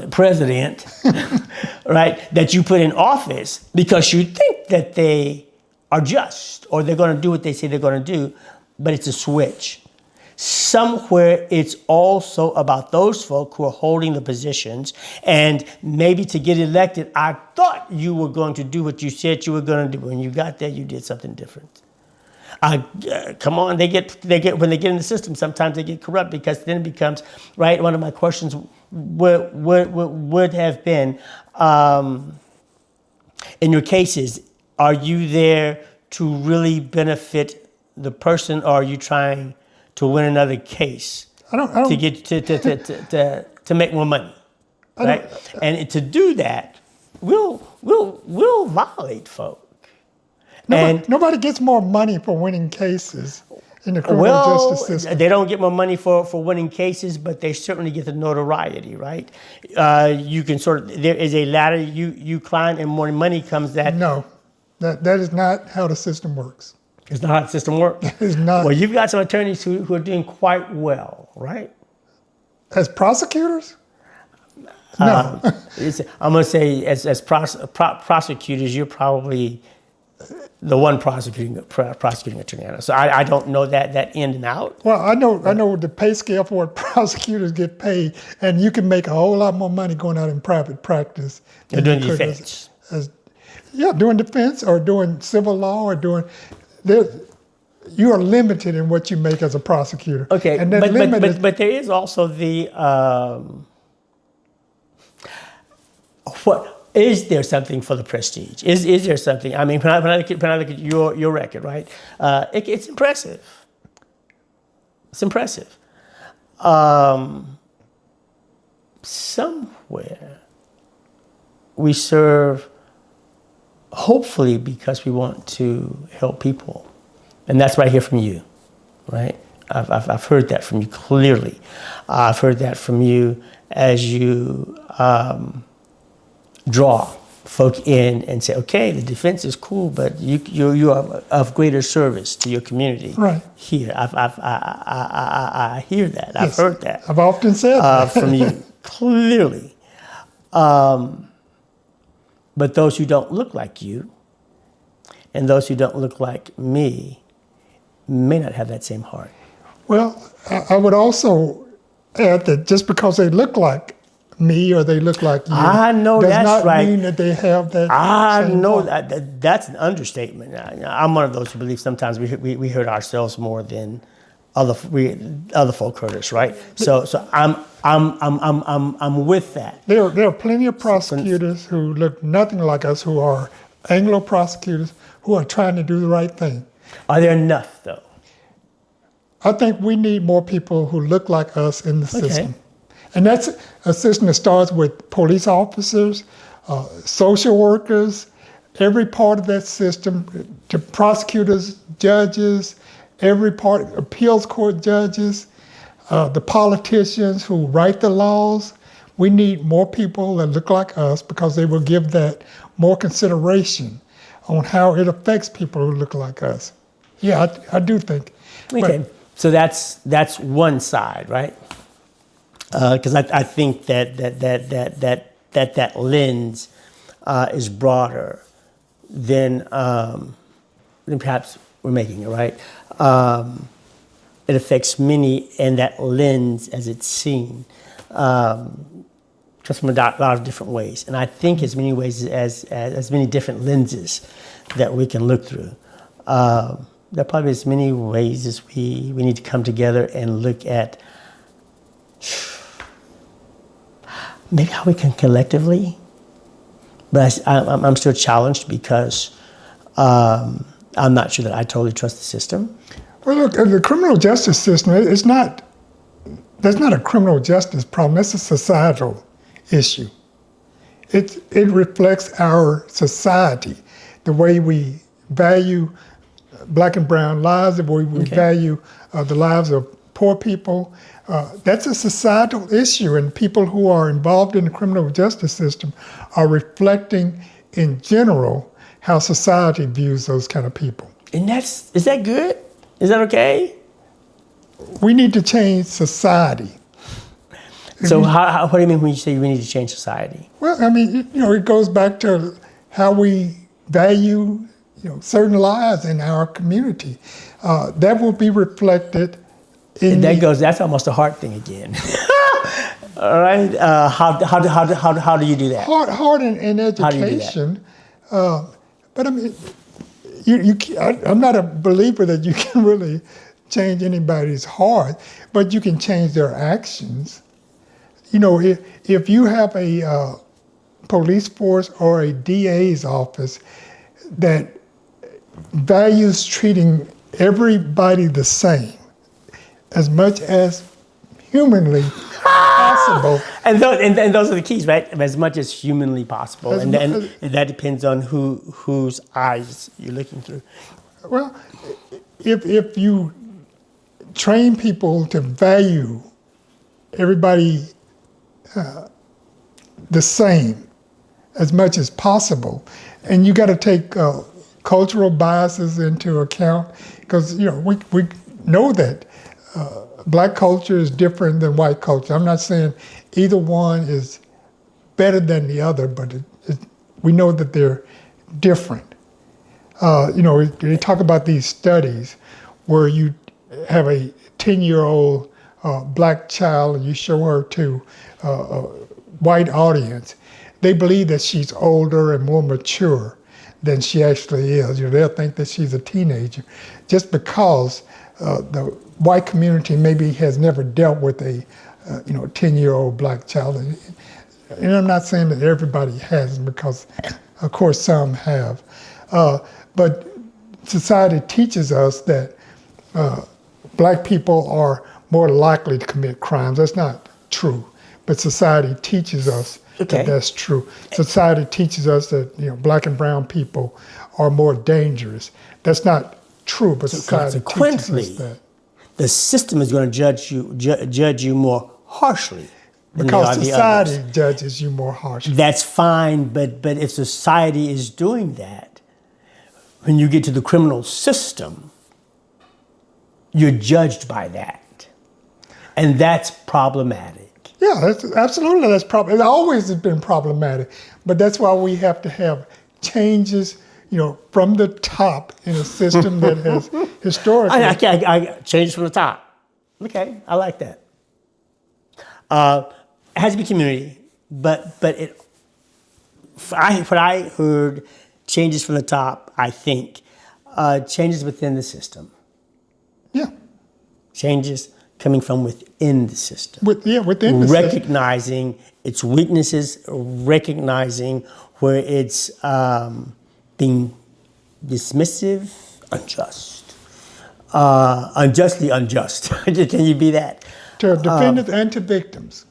president, right, that you put in office because you think that they are just or they're going to do what they say they're going to do, but it's a switch. Somewhere it's also about those folk who are holding the positions, and maybe to get elected, I thought you were going to do what you said you were going to do. When you got there, you did something different. Come on, they get when they get in the system, sometimes they get corrupt because then it becomes, right, one of my questions would have been, in your cases, are you there to really benefit the person, or are you trying to win another case to get to make more money, right? And to do that, we'll violate folk. Nobody gets more money for winning cases in the criminal justice system. They don't get more money for winning cases, but they certainly get the notoriety, right? You can there is a ladder you climb, and more money comes that. No, that is not how the system works. It's not how the system works? It's not. Well, you've got some attorneys who are doing quite well, right? As prosecutors? No. I'm going to say as prosecutors, you're probably the one prosecuting attorney. So I don't know that in and out. Well, I know the pay scale for what prosecutors get paid, and you can make a whole lot more money going out in private practice. You're doing defense. Doing defense or doing civil law or doing. You are limited in what you make as a prosecutor. Okay, and but there is also the what. Is there something for the prestige? Is there something? I mean, when I look at your record, right? It's impressive. It's impressive. Somewhere we serve, hopefully because we want to help people, and that's what I hear from you, right? I've heard that from you clearly. I've heard that from you as you. Draw folk in and say, okay, the defense is cool, but you are of greater service to your community. Right. Here, I hear that. Yes. I've heard that. I've often said that. From you, clearly. But those who don't look like you and those who don't look like me may not have that same heart. Well, I would also add that just because they look like me or they look like you does not right. mean that they have that. I same know heart. that's an understatement. I'm one of those who believe sometimes we hurt ourselves more than other folk hurt us, right? So I'm with that. There are plenty of prosecutors who look nothing like us, who are Anglo prosecutors who are trying to do the right thing. Are there enough though? I think we need more people who look like us in the system. Okay. And that's a system that starts with police officers, social workers, every part of that system, to prosecutors, judges, every part, appeals court judges, the politicians who write the laws. We need more people that look like us because they will give that more consideration on how it affects people who look like us. Yeah, I do think. Okay, so that's one side, right? Because I think that lens is broader than perhaps we're making it, right? It affects many, and that lens, as it's seen, just from a lot of different ways. And I think as many ways as many different lenses that we can look through. There are probably as many ways as we need to come together and look at maybe how we can collectively, but I'm still challenged because I'm not sure that I totally trust the system. Well, look, the criminal justice system, that's not a criminal justice problem, that's a societal issue. It reflects our society, the way we value black and brown lives, the way we value the lives of poor people. That's a societal issue, and people who are involved in the criminal justice system are reflecting in general how society views those kind of people. And is that good? Is that okay? We need to change society. So what do you mean when you say we need to change society? Well, I mean, it goes back to how we value, certain lives in our community. That will be reflected in. And that's almost a heart thing again. All right. How do you do that? Hard in education. How do you do that? But I mean, I'm not a believer that you can really change anybody's heart, but you can change their actions. If you have a police force or a DA's office that values treating everybody the same as much as humanly possible. And those are the keys, right? As much as humanly possible. And that depends on whose eyes you're looking through. Well, if you train people to value everybody the same as much as possible, and you got to take cultural biases into account, because we know that black culture is different than white culture. I'm not saying either one is better than the other, but we know that they're different. They talk about these studies where you have a 10-year-old black child and you show her to a white audience. They believe that she's older and more mature than she actually is. They'll think that she's a teenager just because the white community maybe has never dealt with a 10-year-old black child. And I'm not saying that everybody has, because of course some have. But society teaches us that black people are more likely to commit crimes. That's not true, but society teaches us that that's true. Society teaches us that black and brown people are more dangerous. That's not true, but society teaches us that. The system is going to judge you more harshly. Because society judges you more harshly. That's fine, but if society is doing that, when you get to the criminal system, you're judged by that. And that's problematic. Yeah, that's problem. It always has been problematic. But that's why we have to have changes, from the top in a system that has historically. I change from the top. Okay, I like that. It has to be community, but what I heard, changes from the top, I think, changes within the system. Yeah. Changes coming from within the system. Within the recognizing its weaknesses, recognizing where it's being dismissive, unjust, unjustly unjust. Can you be that? To defendants and to victims.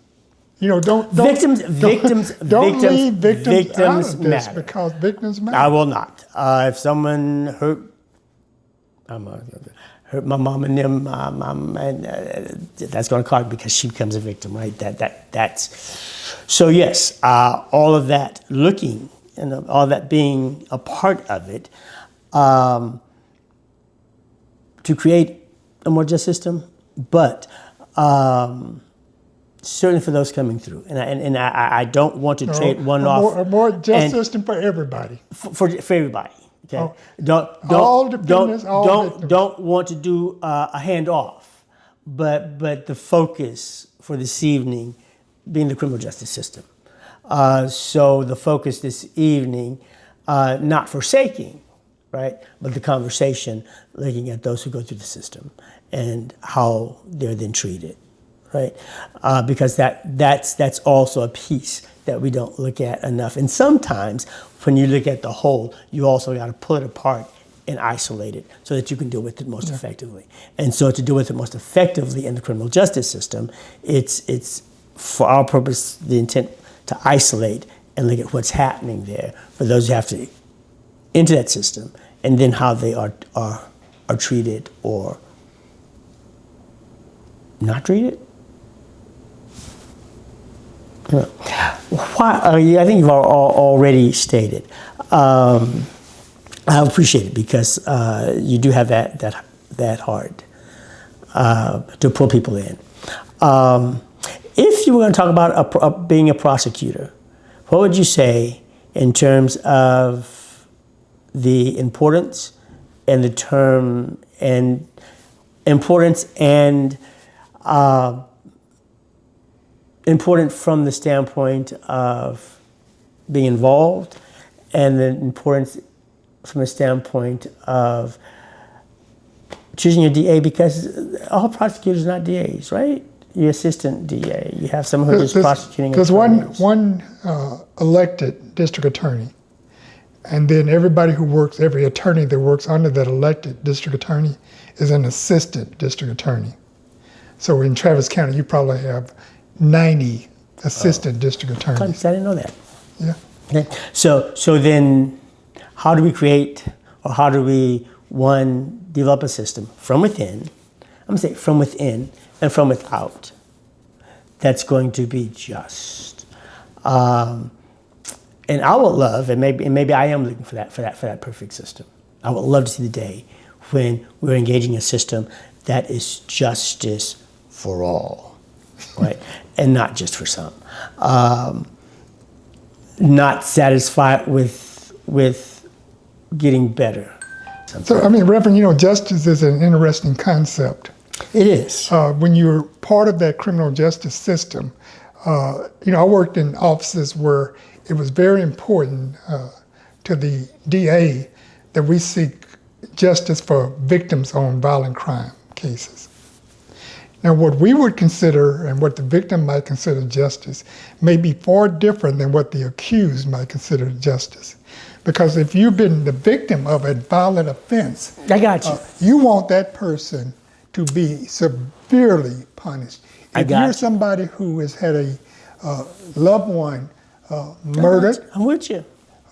Don't victims leave victims out of this matter. Because victims matter. I will not. If someone hurt my mom and them, that's going to cause, because she becomes a victim, right? That's so. Yes, all of that looking and all that being a part of it, to create a more just system, but. Certainly for those coming through, and I don't want to trade one off. A more just system for everybody. For everybody. Okay. Don't want to do a handoff, but the focus for this evening being the criminal justice system. So the focus this evening, not forsaking, right, but the conversation looking at those who go through the system and how they're then treated. Right, because that's also a piece that we don't look at enough. And sometimes when you look at the whole, you also got to pull it apart and isolate it so that you can deal with it most effectively. And so to deal with it most effectively in the criminal justice system, it's for our purpose, the intent to isolate and look at what's happening there for those who have to enter that system, and then how they are treated or not treated. Why? I think you've already stated. I appreciate it because you do have that heart to pull people in. If you were going to talk about being a prosecutor, what would you say in terms of the importance and the term and importance and important from the standpoint of being involved, and the importance from the standpoint of choosing your DA, because all prosecutors are not DAs, right? You're assistant DA. You have someone who's just prosecuting. There's one elected district attorney, and then every attorney that works under that elected district attorney is an assistant district attorney. So in Travis County, you probably have 90 assistant district attorneys. I didn't know that. Yeah. Okay. So then how do we create, or how do we, one, develop a system from within, I'm going to say from within and from without, that's going to be just. And I would love, and maybe I am looking for that perfect system. I would love to see the day when we're engaging a system that is justice for all, right? And not just for some. Not satisfied with getting better. So, I mean, Reverend, justice is an interesting concept. It is. When you're part of that criminal justice system, I worked in offices where it was very important to the DA that we seek justice for victims on violent crime cases. Now, what we would consider and what the victim might consider justice may be far different than what the accused might consider justice. Because if you've been the victim of a violent offense, I got you. You want that person to be severely punished. If you're somebody who has had a loved one murdered, I'm with you,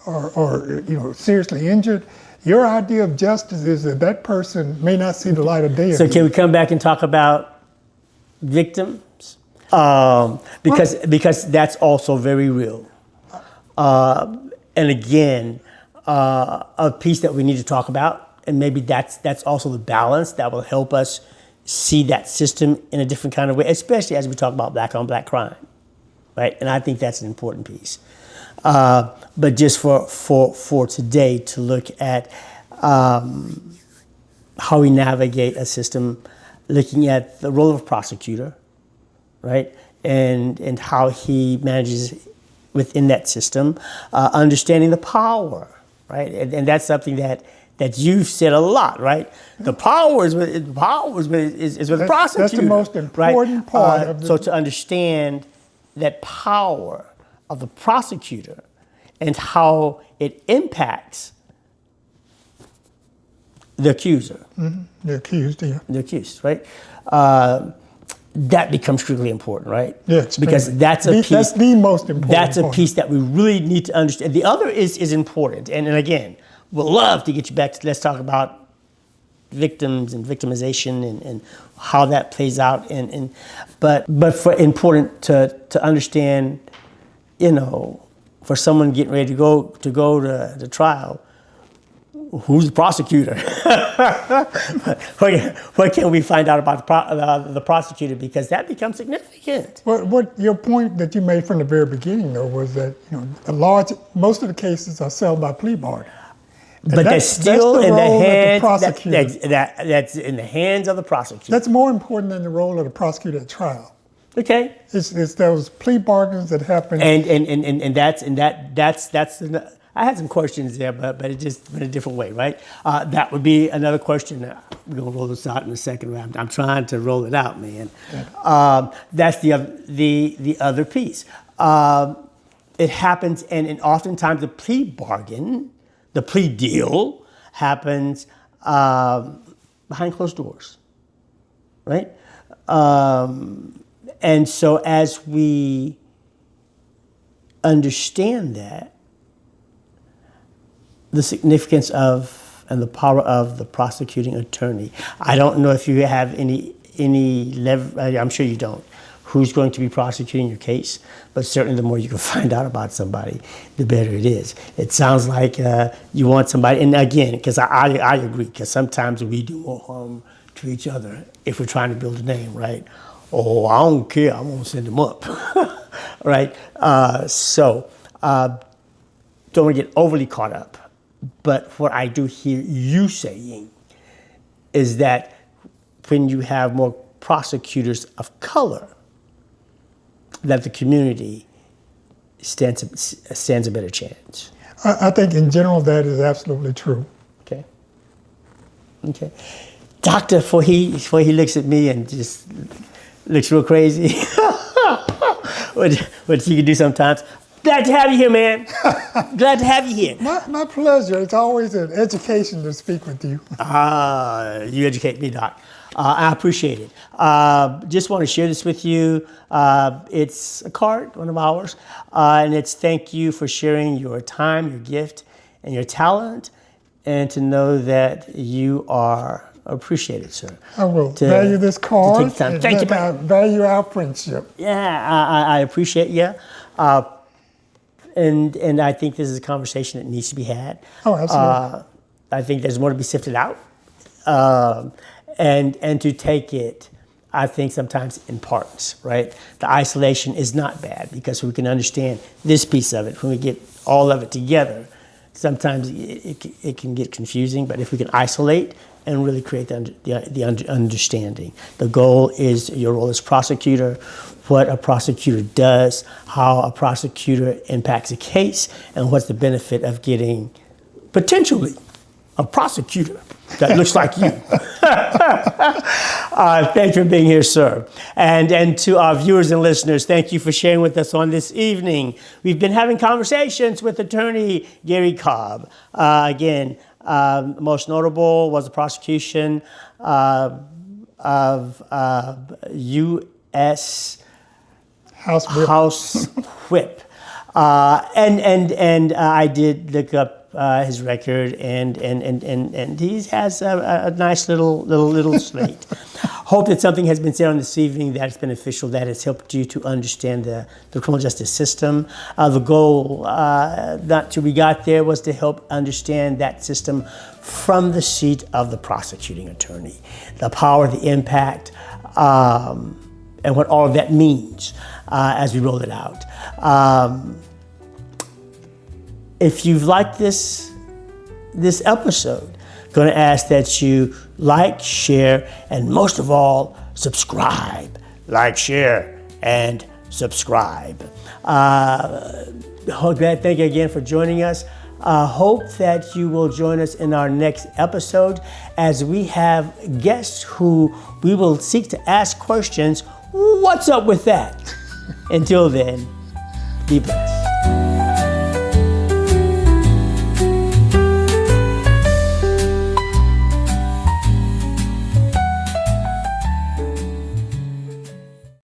or seriously injured, your idea of justice is that person may not see the light of day. So can we come back and talk about victims? Because that's also very real. And again, a piece that we need to talk about, and maybe that's also the balance that will help us see that system in a different kind of way, especially as we talk about black on black crime, right? And I think that's an important piece. But just for today, to look at how we navigate a system, looking at the role of a prosecutor, right? And how he manages within that system, understanding the power, right? And that's something that you've said a lot, right? The power is with the prosecutor. That's the most important part of So to understand that power of the prosecutor and how it impacts the accuser. Mm-hmm. The accused, yeah. The accused, right? That becomes critically important, right? Yeah, because that's a piece. That's the most important. That's a piece that we really need to understand. The other is important, and again, we'd love to get you back to, let's talk about victims and victimization and how that plays out. But for important to understand, for someone getting ready to go to trial, who's the prosecutor? What can we find out about the prosecutor? Because that becomes significant. What your point that you made from the very beginning, though, was that most of the cases are settled by plea bargain. But that's still in the hands of the prosecutor. That's in the hands of the prosecutor. That's more important than the role of the prosecutor at trial. Okay. It's those plea bargains that happen. And that's. I had some questions there, but it just in a different way, right? That would be another question. We're gonna roll this out in a second. I'm trying to roll it out, man. That's the other piece. It happens, and oftentimes the plea bargain, the plea deal, happens behind closed doors, right? And so as we understand that, the significance of and the power of the prosecuting attorney. I don't know if you have any leverage, I'm sure you don't, who's going to be prosecuting your case, but certainly the more you can find out about somebody, the better it is. It sounds like you want somebody, and again, because I agree, because sometimes we do more harm to each other if we're trying to build a name, right? Oh, I don't care, I'm gonna send them up, right? Don't want to get overly caught up, but what I do hear you saying is that when you have more prosecutors of color, that the community stands a better chance. I think in general that is absolutely true. Okay. Doctor, before he looks at me and just looks real crazy, what you can do sometimes. Glad to have you here, man. Glad to have you here. My pleasure. It's always an education to speak with you. You educate me, Doc. I appreciate it. Just want to share this with you. It's a card, one of ours, and it's thank you for sharing your time, your gift, and your talent, and to know that you are appreciated, sir. I will value this card. To take time. Thank you. I value our friendship. Yeah, I appreciate you. And I think this is a conversation that needs to be had. Oh, absolutely. I think there's more to be sifted out. And to take it, I think sometimes in parts, right? The isolation is not bad because we can understand this piece of it. When we get all of it together, sometimes it can get confusing, but if we can isolate and really create the understanding. The goal is your role as prosecutor, what a prosecutor does, how a prosecutor impacts a case, and what's the benefit of getting potentially a prosecutor that looks like you. Thank you for being here, sir. And to our viewers and listeners, thank you for sharing with us on this evening. We've been having conversations with attorney Gary Cobb. Most notable was the prosecution of U.S. House Whip. And I did look up his record, and he has a nice little slate. Hope that something has been said on this evening that is beneficial, that has helped you to understand the criminal justice system. The goal, not till we got there, was to help understand that system from the seat of the prosecuting attorney, the power, the impact, and what all of that means as we roll it out. If you've liked this episode, I'm going to ask that you like, share, and most of all, subscribe. Like, share, and subscribe. Thank you again for joining us. Hope that you will join us in our next episode as we have guests who we will seek to ask questions. What's up with that? Until then, be blessed.